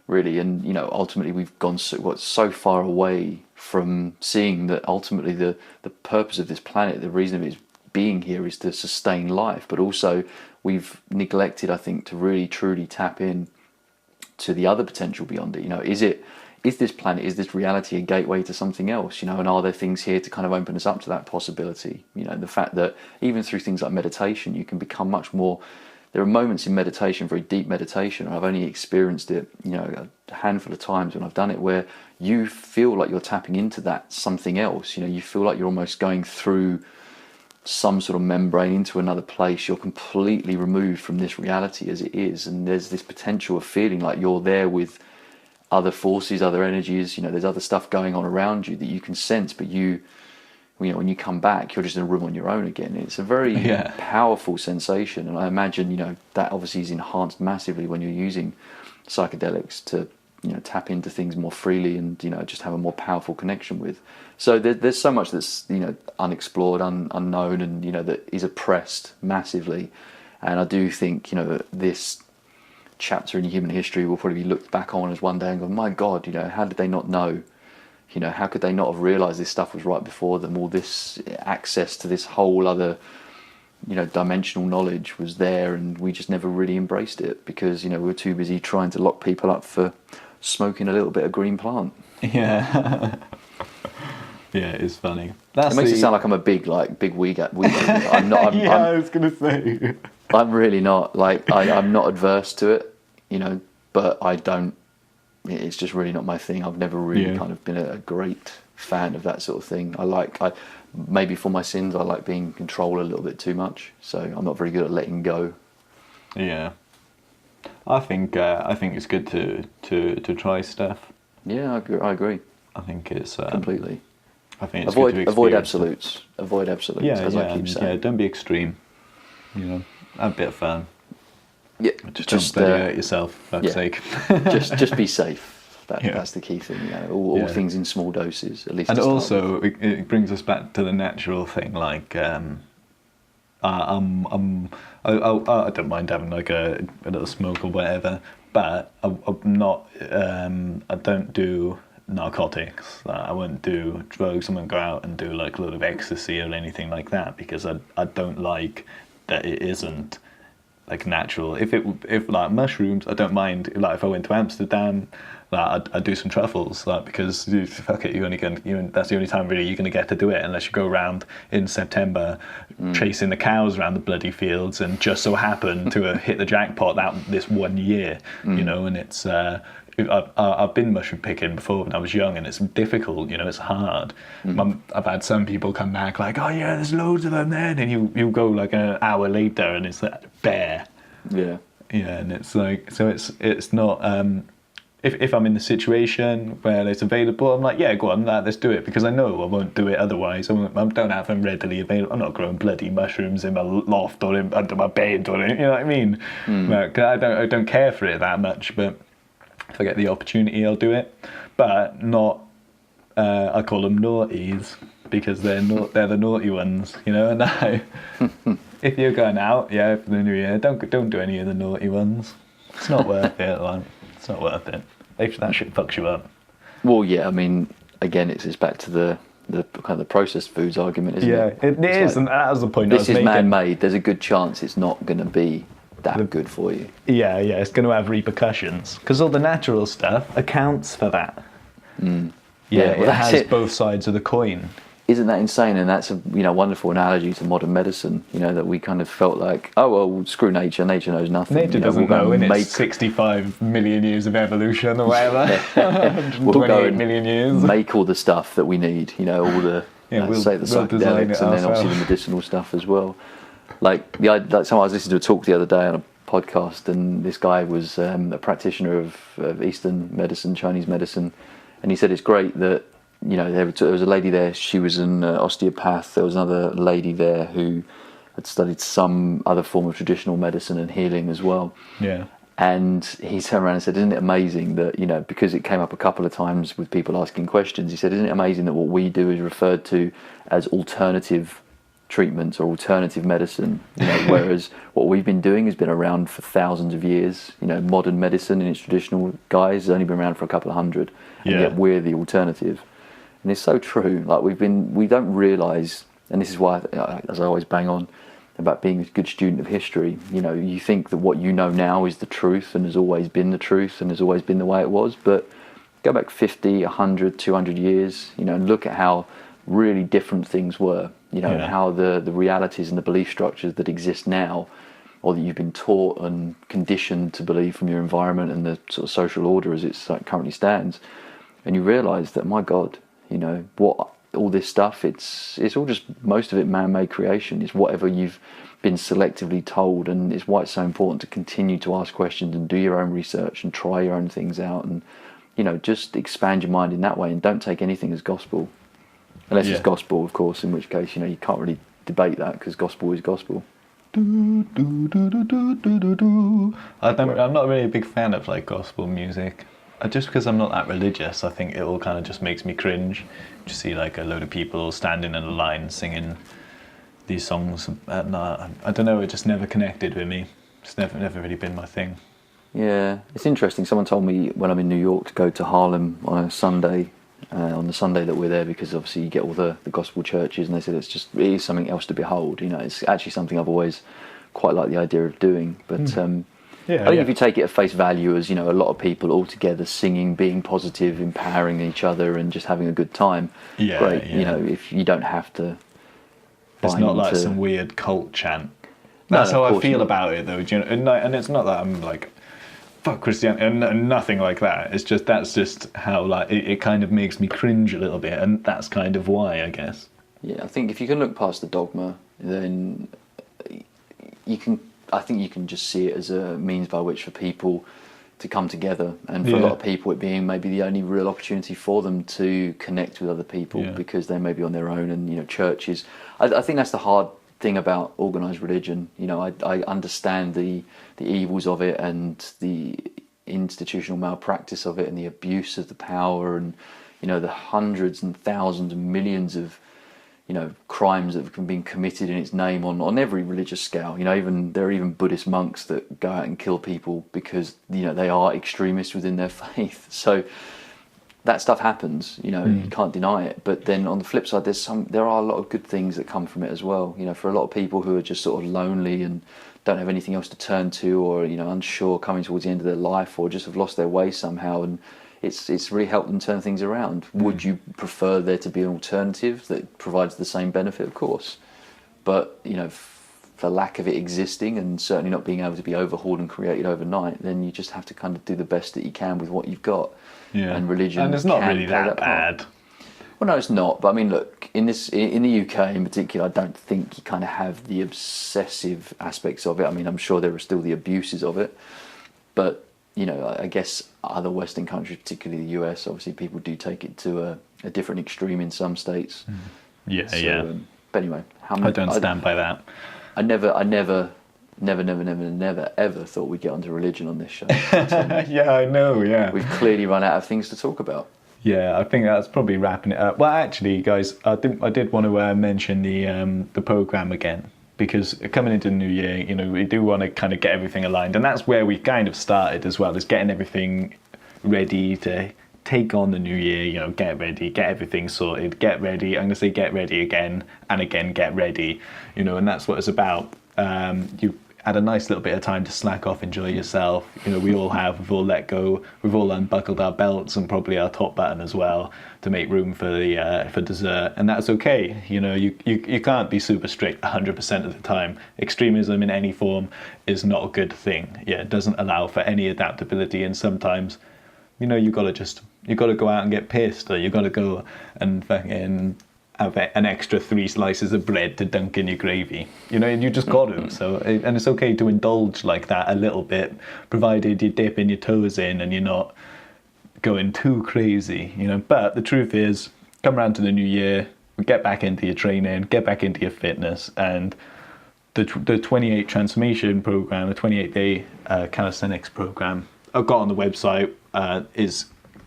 really. And, you know, ultimately we've gone so far away from seeing that ultimately the purpose of this planet, the reason of its being here, is to sustain life. But also we've neglected, I think, to really truly tap in to the other potential beyond it. You know, is this planet, is this reality a gateway to something else? You know, and are there things here to kind of open us up to that possibility? You know, the fact that even through things like meditation, you can become much more. There are moments in meditation, very deep meditation, and I've only experienced it, you know, a handful of times when I've done it, where you feel like you're tapping into that something else. You know, you feel like you're almost going through some sort of membrane into another place. You're completely removed from this reality as it is, and there's this potential of feeling like you're there with other forces, other energies. You know, there's other stuff going on around you that you can sense, but you know, when you come back, you're just in a room on your own again. It's a very powerful sensation, and I imagine, you know, that obviously is enhanced massively when you're using psychedelics to, you know, tap into things more freely and, you know, just have a more powerful connection with. So there's so much that's, you know, unexplored, unknown, and, you know, that is oppressed massively. And I do think, you know, this chapter in human history will probably be looked back on as one day and go, my God, you know, how did they not know? You know, how could they not have realised this stuff was right before them? All this access to this whole other, you know, dimensional knowledge was there, and we just never really embraced it because, you know, we were too busy trying to lock people up for smoking a little bit of green plant. Yeah. Yeah, it's funny. It makes it sound like I'm a big weed. I'm not. I was gonna say. I'm really not. Like, I'm not adverse to it, you know, but I don't. It's just really not my thing. I've never really kind of been a great fan of that sort of thing. Maybe for my sins, I like being in control a little bit too much. So I'm not very good at letting go. Yeah, I think it's good to try stuff. Yeah, I agree. I think it's completely. I think it's good to avoid experience absolutes. Avoid absolutes. Yeah, as I keep saying. Yeah, don't be extreme. You know, have a bit of fun. Yeah, just don't hurt yourself, for fuck's sake. just be safe. That's the key thing. You know, all things in small doses, at least. And also, it brings us back to the natural thing. Like, I don't mind having like a little smoke or whatever, but I'm not. I don't do narcotics. I won't do drugs. I won't go out and do like a lot of ecstasy or anything like that because I don't like that it isn't like natural. If like mushrooms, I don't mind. Like if I went to Amsterdam, like I'd do some truffles, like because fuck it, that's the only time really you're gonna get to do it unless you go around in September chasing the cows around the bloody fields and just so happen to have hit the jackpot this 1 year, you know. And it's I've been mushroom picking before when I was young, and it's difficult, you know, it's hard. I've had some people come back like, oh yeah, there's loads of them there, and you go like an hour later and it's like bare. Yeah, and it's like, so it's not. If I'm in the situation where it's available, I'm like, yeah, go on, let's do it, because I know I won't do it otherwise. I don't have them readily available. I'm not growing bloody mushrooms in my loft or under my bed or anything, you know what I mean? Like, I don't care for it that much, but if I get the opportunity, I'll do it. But not, I call them naughties, because they're the naughty ones, you know. And if you're going out, for the new year, don't do any of the naughty ones. It's not worth it, man. It's not worth it. That shit fucks you up. Well, yeah, I mean, again, it's back to the kind of the processed foods argument, isn't it? Yeah, it is, and that was the point I was making. This is man-made. There's a good chance it's not going to be that good for you. Yeah, it's going to have repercussions, because all the natural stuff accounts for that. Yeah, well, it has both sides of the coin. Isn't that insane? And that's a wonderful analogy to modern medicine. You know, that we kind of felt like, oh well, screw nature. Nature knows nothing. Nature doesn't know in its 65 million years of evolution or whatever. 128 million years. Make all the stuff that we need. You know, all the say the psychedelics, and then obviously the medicinal stuff as well. Like someone I was listening to a talk the other day on a podcast, and this guy was a practitioner of Eastern medicine, Chinese medicine, and he said it's great that, you know, there was a lady there, she was an osteopath. There was another lady there who had studied some other form of traditional medicine and healing as well. Yeah. And he turned around and said, isn't it amazing that, you know, because it came up a couple of times with people asking questions, he said, isn't it amazing that what we do is referred to as alternative treatments or alternative medicine, you know, whereas what we've been doing has been around for thousands of years. You know, modern medicine in its traditional guise has only been around for a couple of hundred, and yet we're the alternative. And it's so true. Like we don't realise, and this is why, as I always bang on about being a good student of history, you know, you think that what you know now is the truth and has always been the truth and has always been the way it was, but go back 50, 100, 200 years, you know, and look at how really different things were, you know, and how the realities and the belief structures that exist now, or that you've been taught and conditioned to believe from your environment and the sort of social order as it currently stands, and you realise that, my God, you know, what all this stuff, it's all just, most of it man-made creation. It's whatever you've been selectively told, and it's why it's so important to continue to ask questions and do your own research and try your own things out, and, you know, just expand your mind in that way, and don't take anything as gospel, unless it's gospel, of course, in which case, you know, you can't really debate that, because gospel is gospel. I'm not really a big fan of like gospel music. Just because I'm not that religious, I think it all kind of just makes me cringe to see like a load of people standing in a line singing these songs. I don't know, it just never connected with me. It's never really been my thing. Yeah, it's interesting. Someone told me when I'm in New York to go to Harlem on a Sunday, on the Sunday that we're there, because obviously you get all the gospel churches, and they said it is something else to behold. You know, it's actually something I've always quite liked the idea of doing. But I think if you take it at face value as, you know, a lot of people all together singing, being positive, empowering each other, and just having a good time, great. You know, if you don't have to. It's not like some weird cult chant. That's how I feel about it, though. You know, and it's not that I'm like, fuck Christianity, and nothing like that. It's just that's just how like it kind of makes me cringe a little bit, and that's kind of why, I guess. Yeah, I think if you can look past the dogma, then you can. I think you can just see it as a means by which for people to come together, and for a lot of people, it being maybe the only real opportunity for them to connect with other people because they may be on their own, and you know, churches. I think that's the hard thing about organised religion. You know, I understand the evils of it and the institutional malpractice of it and the abuse of the power and, you know, the hundreds and thousands and millions of, you know, crimes that have been committed in its name on every religious scale. You know, there are even Buddhist monks that go out and kill people because, you know, they are extremists within their faith. So that stuff happens, you know, you can't deny it. But then on the flip side, there are a lot of good things that come from it as well. You know, for a lot of people who are just sort of lonely and don't have anything else to turn to, or, you know, unsure coming towards the end of their life, or just have lost their way somehow, and it's really helped them turn things around. Would you prefer there to be an alternative that provides the same benefit? Of course. But, you know, for lack of it existing and certainly not being able to be overhauled and created overnight, then you just have to kind of do the best that you can with what you've got. Yeah. And religion, and it's not can really play that bad. Well, no, it's not. But I mean, look, in the UK in particular, I don't think you kind of have the obsessive aspects of it. I mean, I'm sure there are still the abuses of it, but you know, I guess other Western countries, particularly the US, obviously people do take it to a different extreme in some states. Yeah, but anyway, I don't stand by that. I never, ever thought we'd get onto religion on this show. Yeah, I know. Yeah, we've clearly run out of things to talk about. Yeah, I think that's probably wrapping it up. Well, actually, guys, I did want to mention the program again, because coming into the new year, you know, we do want to kind of get everything aligned, and that's where we kind of started as well, is getting everything ready to take on the new year. You know, get ready, get everything sorted, get ready. I'm going to say get ready again and again, get ready. You know, and that's what it's about. You had a nice little bit of time to slack off, enjoy yourself. You know, we all have. We've all let go. We've all unbuckled our belts and probably our top button as well to make room for the for dessert, and that's okay. You know, you can't be super strict 100% of the time. Extremism in any form is not a good thing. Yeah, it doesn't allow for any adaptability, and sometimes, you know, you got to go out and get pissed, or you got to go and fucking have an extra 3 slices of bread to dunk in your gravy. You know, you just got to. So, and it's okay to indulge like that a little bit, provided you're dipping your toes in and you're not going too crazy, you know. But the truth is, come around to the new year, get back into your training, get back into your fitness, and the 28 transformation program, the 28-day calisthenics program I've got on the website is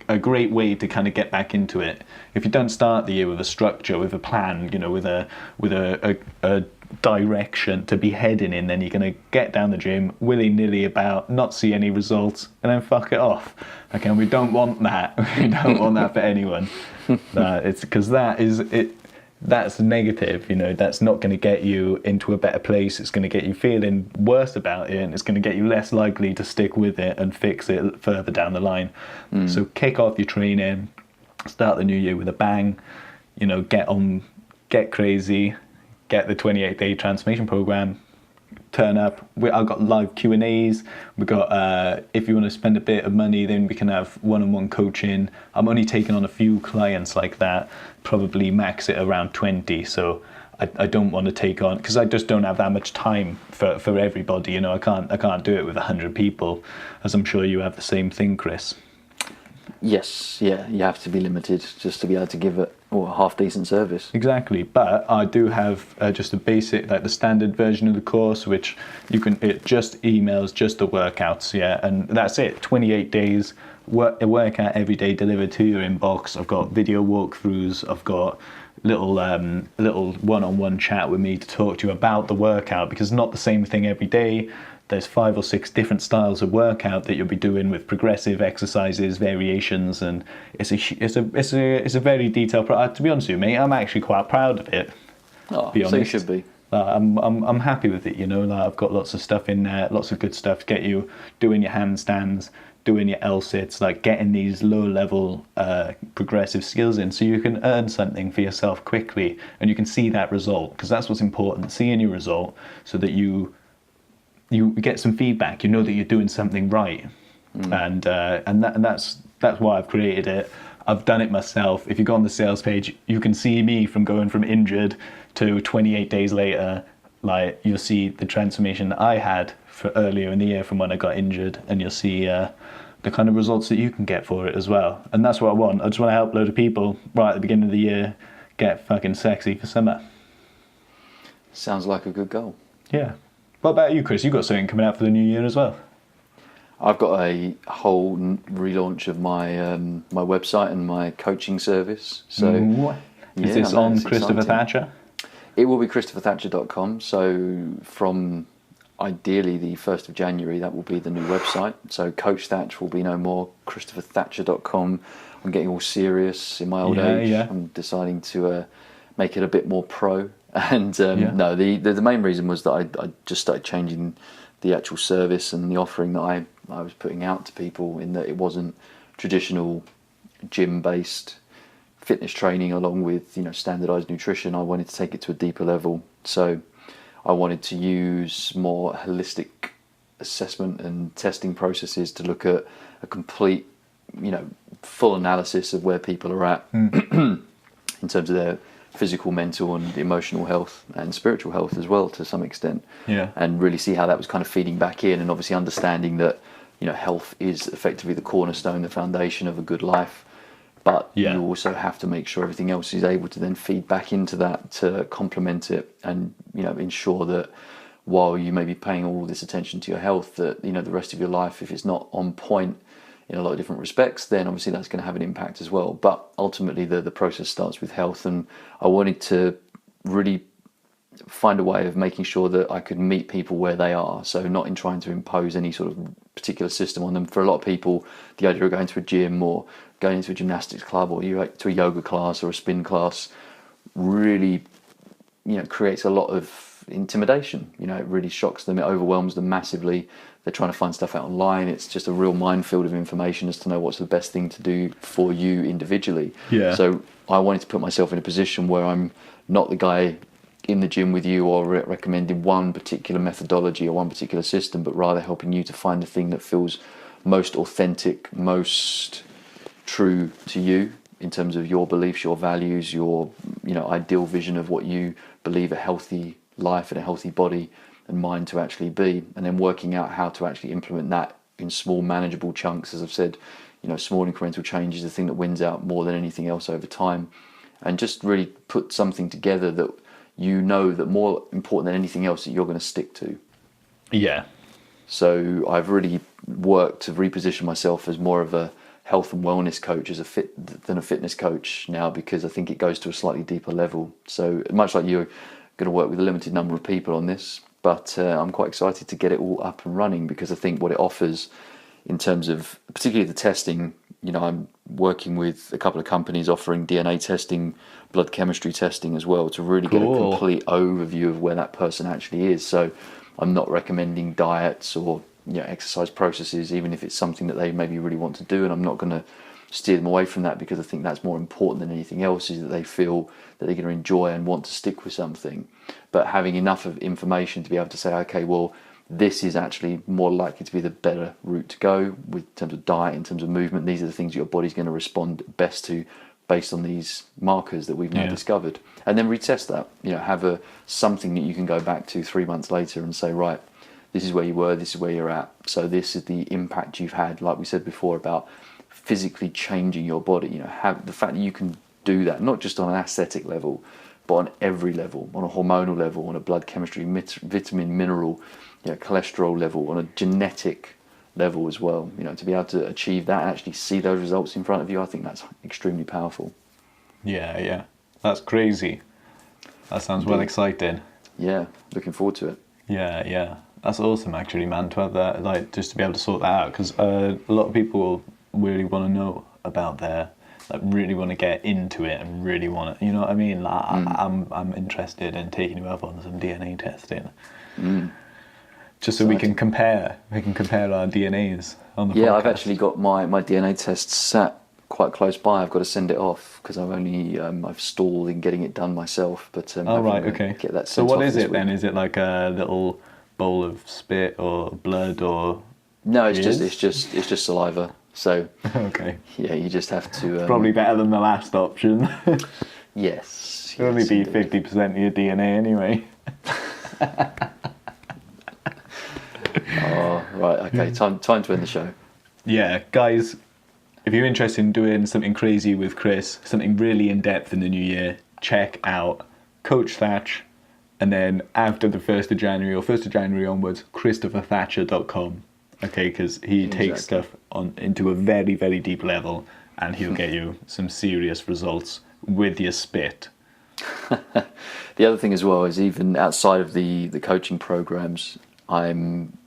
a great way to kind of get back into it. If you don't start the year with a structure, with a plan, you know, with a direction to be heading in, then you're going to get down the gym willy-nilly about, not see any results, and then fuck it off. Okay, and we don't want that. We don't want that for anyone. It's because that's negative, you know. That's not going to get you into a better place. It's going to get you feeling worse about it, and it's going to get you less likely to stick with it and fix it further down the line. So kick off your training, start the new year with a bang, you know, get crazy, get the 28-day transformation program, turn up. I've got live Q&As. We've got, if you want to spend a bit of money, then we can have one-on-one coaching. I'm only taking on a few clients like that, probably max it around 20. So I don't want to take on, because I just don't have that much time for everybody. You know, I can't do it with 100 people, as I'm sure you have the same thing, Chris. Yes, yeah, you have to be limited just to be able to give it a half-decent service. Exactly, but I do have just a basic, like the standard version of the course, which it just emails just the workouts, yeah, and that's it. 28 days, a workout every day delivered to your inbox. I've got video walkthroughs. I've got little one-on-one chat with me to talk to you about the workout, because it's not the same thing every day. there's 5 or 6 different styles of workout that you'll be doing with progressive exercises, variations, and it's a very detailed. To be honest with you, mate, I'm actually quite proud of it. Oh, be honest. so you should be. I'm happy with it, you know. Like, I've got lots of stuff in there, lots of good stuff to get you doing your handstands, doing your L-sits, like getting these low-level progressive skills in, so you can earn something for yourself quickly, and you can see that result, because that's what's important, seeing your result, so that you get some feedback. You know that you're doing something right, and that's why I've created it. I've done it myself. If you go on the sales page, you can see me from going from injured to 28 days later. Like, you'll see the transformation that I had for earlier in the year from when I got injured, and you'll see the kind of results that you can get for it as well. And that's what I want. I just want to help a load of people right at the beginning of the year get fucking sexy for summer. Sounds like a good goal. Yeah. What about you, Chris? You got something coming out for the new year as well? I've got a whole relaunch of my my website and my coaching service. So Is this on Christopher exciting. Thatcher? It will be christopherthatcher.com. So from ideally the 1st of January, that will be the new website. So Coach Thatcher will be no more, christopherthatcher.com. I'm getting all serious in my old age. Yeah. I'm deciding to make it a bit more pro. And no, the main reason was that I just started changing the actual service and the offering that I was putting out to people, in that it wasn't traditional gym-based fitness training along with, you know, standardized nutrition. I wanted to take it to a deeper level. So I wanted to use more holistic assessment and testing processes to look at a complete, you know, full analysis of where people are at in terms of their physical, mental and emotional health, and spiritual health as well to some extent. Yeah. And really see how that was kind of feeding back in, and obviously understanding that, you know, health is effectively the cornerstone, the foundation of a good life. But you also have to make sure everything else is able to then feed back into that to complement it, and, you know, ensure that while you may be paying all this attention to your health, that, you know, the rest of your life, if it's not on point in a lot of different respects, then obviously that's going to have an impact as well. But ultimately the process starts with health, and I wanted to really find a way of making sure that I could meet people where they are. So not in trying to impose any sort of particular system on them. For a lot of people, the idea of going to a gym or going into a gymnastics club or to a yoga class or a spin class really, you know, creates a lot of intimidation. You know, it really shocks them, it overwhelms them massively. They're trying to find stuff out online. It's just a real minefield of information as to know what's the best thing to do for you individually. Yeah. So I wanted to put myself in a position where I'm not the guy in the gym with you or recommending one particular methodology or one particular system, but rather helping you to find the thing that feels most authentic, most true to you in terms of your beliefs, your values, your, you know, ideal vision of what you believe a healthy life and a healthy body and mind to actually be, and then working out how to actually implement that in small manageable chunks. As I've said, you know, small incremental change is the thing that wins out more than anything else over time, and just really put something together that, you know, that more important than anything else that you're going to stick to. Yeah. So I've really worked to reposition myself as more of a health and wellness coach than a fitness coach now, because I think it goes to a slightly deeper level. So much like you're going to work with a limited number of people on this, but I'm quite excited to get it all up and running, because I think what it offers in terms of particularly the testing, you know, I'm working with a couple of companies offering DNA testing, blood chemistry testing as well, to really get a complete overview of where that person actually is. So I'm not recommending diets or, you know, exercise processes, even if it's something that they maybe really want to do, and I'm not going to steer them away from that, because I think that's more important than anything else, is that they feel that they're going to enjoy and want to stick with something. But having enough of information to be able to say, okay, well, this is actually more likely to be the better route to go with in terms of diet, in terms of movement. These are the things your body's going to respond best to based on these markers that we've now discovered. And then retest that, you know, have something that you can go back to 3 months later and say, right, this is where you were, this is where you're at. So this is the impact you've had, like we said before, about physically changing your body. You know, have the fact that you can do that, not just on an aesthetic level, but on every level, on a hormonal level, on a blood chemistry, vitamin, mineral, you know, cholesterol level, on a genetic level as well. You know, to be able to achieve that and actually see those results in front of you, I think that's extremely powerful. Yeah. That's crazy. That sounds well exciting. Yeah, looking forward to it. Yeah. That's awesome, actually, man, to have that, like, just to be able to sort that out, because a lot of people really want to know about really want to get into it and really want to, you know what I mean? Like, I'm interested in taking you up on some DNA testing. Just so we can compare our DNAs on the podcast. Yeah, I've actually got my DNA test sat quite close by. I've got to send it off because I've stalled in getting it done myself. But okay. Get that so sent what off is this it week. then? Is it like a little bowl of spit or blood or? No, it's Ears? just saliva. So Okay. yeah, you just have to. Probably better than the last option. Yes. It'll only be indeed. 50% of your DNA anyway. Oh, right. Okay. Time to end the show. Yeah, guys, if you're interested in doing something crazy with Chris, something really in-depth in the new year, check out Coach Thatch, and then after the 1st of January, or 1st of January onwards, ChristopherThatcher.com. Okay, because he takes stuff into a very, very deep level, and he'll get you some serious results with your spit. The other thing as well is even outside of the coaching programs, I'm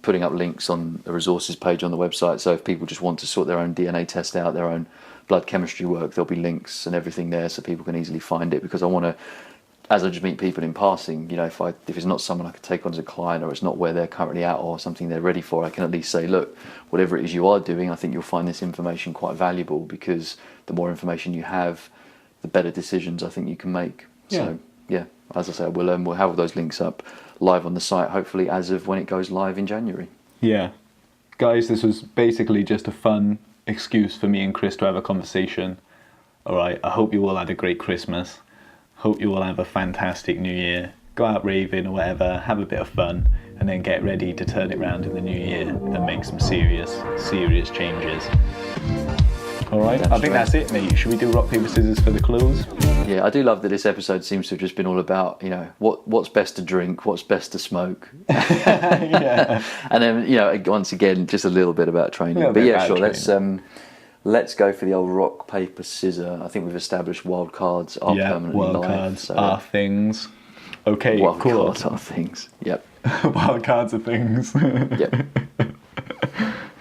putting up links on the resources page on the website. So if people just want to sort their own DNA test out, their own blood chemistry work, there'll be links and everything there so people can easily find it. Because I want to, as I just meet people in passing, you know, if it's not someone I could take on as a client, or it's not where they're currently at or something they're ready for, I can at least say, look, whatever it is you are doing, I think you'll find this information quite valuable, because the more information you have, the better decisions I think you can make. Yeah. So yeah, as I say, we'll have all those links up live on the site, hopefully as of when it goes live in January. Yeah. Guys, this was basically just a fun excuse for me and Chris to have a conversation. All right, I hope you all had a great Christmas. Hope you all have a fantastic New Year. Go out raving or whatever, have a bit of fun, and then get ready to turn it around in the new year and make some serious changes. All right, I think that's it, mate. Should we do rock, paper, scissors for the close? Yeah, I do love that this episode seems to have just been all about, you know, what's best to drink, what's best to smoke. Yeah. And then, you know, once again, just a little bit about training. But yeah, sure, let's go for the old rock, paper, scissor. I think we've established wild cards are permanently wild live. cards So are things. Okay, wild cool. cards are things. Yep. Wild cards are things. Yep.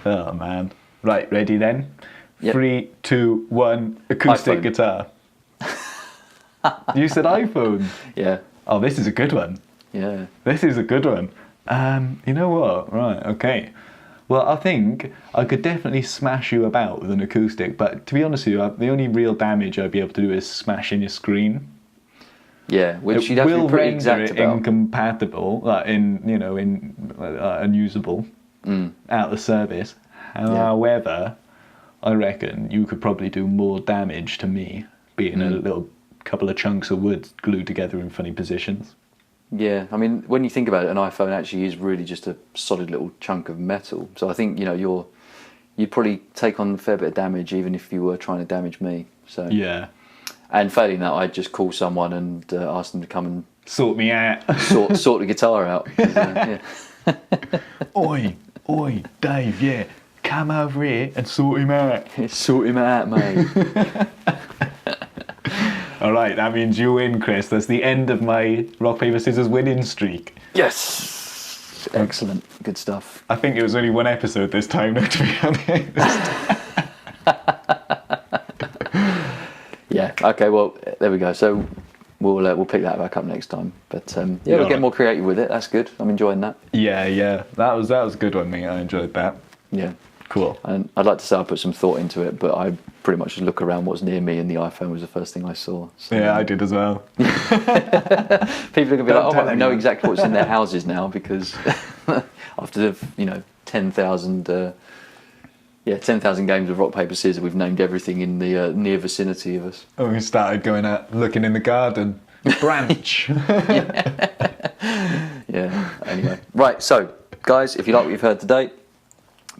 Oh, man. Right, ready then? Yep. 3, 2, 1, acoustic iPhone. guitar. You said iPhone. Yeah. Oh, this is a good one. Yeah. This is a good one. You know what? Right, okay. Well, I think I could definitely smash you about with an acoustic, but to be honest with you, the only real damage I'd be able to do is smashing your screen. Yeah, which you'd have to be pretty exact it about. incompatible, unusable, out of service. However, I reckon you could probably do more damage to me being a little couple of chunks of wood glued together in funny positions. Yeah, I mean, when you think about it, an iPhone actually is really just a solid little chunk of metal. So I think, you know, you'd probably take on a fair bit of damage even if you were trying to damage me. So Yeah. And failing that, I'd just call someone and ask them to come and Sort me out. sort the guitar out. Yeah. Oi, Dave, yeah. Come over here and sort him out. Sort him out, mate. All right, that means you win, Chris. That's the end of my rock, paper, scissors winning streak. Yes! Excellent. Good stuff. I think it was only one episode this time, to be honest. Yeah, okay, well, there we go. So we'll pick that back up next time. But we'll get more creative with it. That's good. I'm enjoying that. Yeah. That was a good one, mate. I enjoyed that. Yeah. Cool. And I'd like to say I put some thought into it, but I pretty much just look around what's near me, and the iPhone was the first thing I saw. So, Yeah, I did as well. people are going to be Don't like, tell I know anyone." exactly what's in their houses now, because after the 10,000 games of rock, paper, scissors, we've named everything in the near vicinity of us. And we started going out looking in the garden. Branch. Yeah, anyway. Right, so, guys, if you like what you've heard today,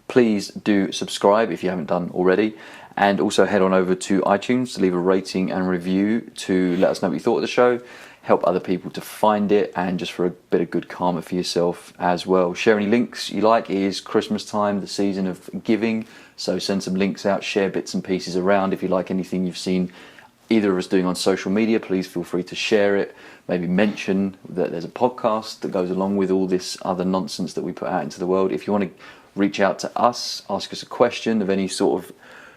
please do subscribe if you haven't done already, and also head on over to iTunes to leave a rating and review to let us know what you thought of the show, help other people to find it, and just for a bit of good karma for yourself as well. Share any links you like. It is Christmas time, the season of giving, so send some links out, share bits and pieces around if you like anything you've seen either of us doing on social media, please feel free to share it. Maybe mention that there's a podcast that goes along with all this other nonsense that we put out into the world. If you want to reach out to us, ask us a question of any sort of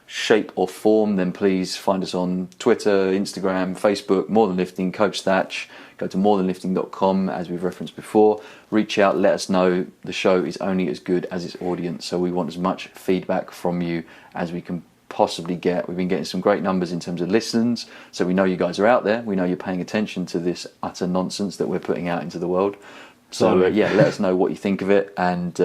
shape or form, then please find us on Twitter, Instagram, Facebook, More Than Lifting, Coach Thatch. Go to morethanlifting.com, as we've referenced before. Reach out, let us know. The show is only as good as its audience, so we want as much feedback from you as we can possibly get. We've been getting some great numbers in terms of listens, so we know you guys are out there. We know you're paying attention to this utter nonsense that we're putting out into the world. So let us know what you think of it, and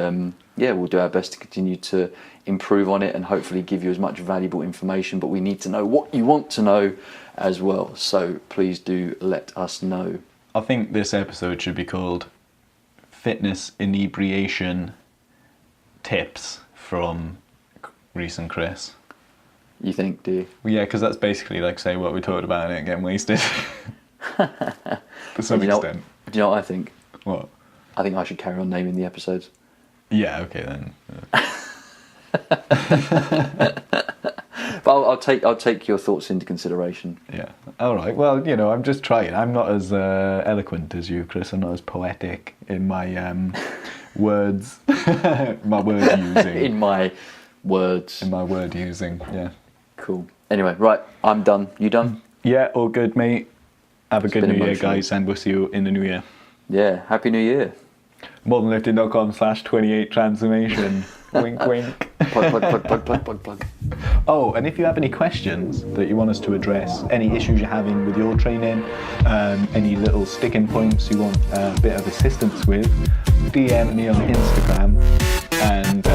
we'll do our best to continue to improve on it and hopefully give you as much valuable information, but we need to know what you want to know as well, so please do let us know. I think this episode should be called Fitness Inebriation Tips from Rhys and Chris. You think, do you? Well, yeah, because that's basically like say what we talked about and getting wasted. To some extent. Do you know what I think? What? I think I should carry on naming the episodes. Yeah, okay then. But I'll take your thoughts into consideration. Yeah. All right. Well, I'm just trying. I'm not as eloquent as you, Chris. I'm not as poetic in my words, my word using. In my words. In my word using. Yeah. Cool. Anyway, right. I'm done. You done? Yeah. All good, mate. Have a good New Year, guys, and we'll see you in the New Year. Yeah. Happy New Year. morethanlifting.com/28 transformation. Wink, wink. Plug. Oh, and if you have any questions that you want us to address, any issues you're having with your training, any little sticking points you want a bit of assistance with, DM me on Instagram, and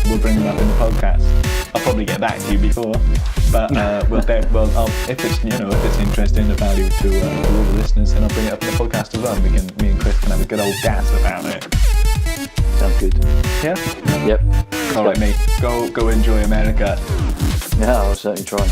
we'll bring them up in the podcast. I'll probably get back to you before, but if it's interesting, of value to all the listeners, then I'll bring it up in the podcast as well. Me and Chris can have a good old gas about it. Sounds good. Yeah? Yep. All right, mate. Go enjoy America. Yeah, I'll certainly try.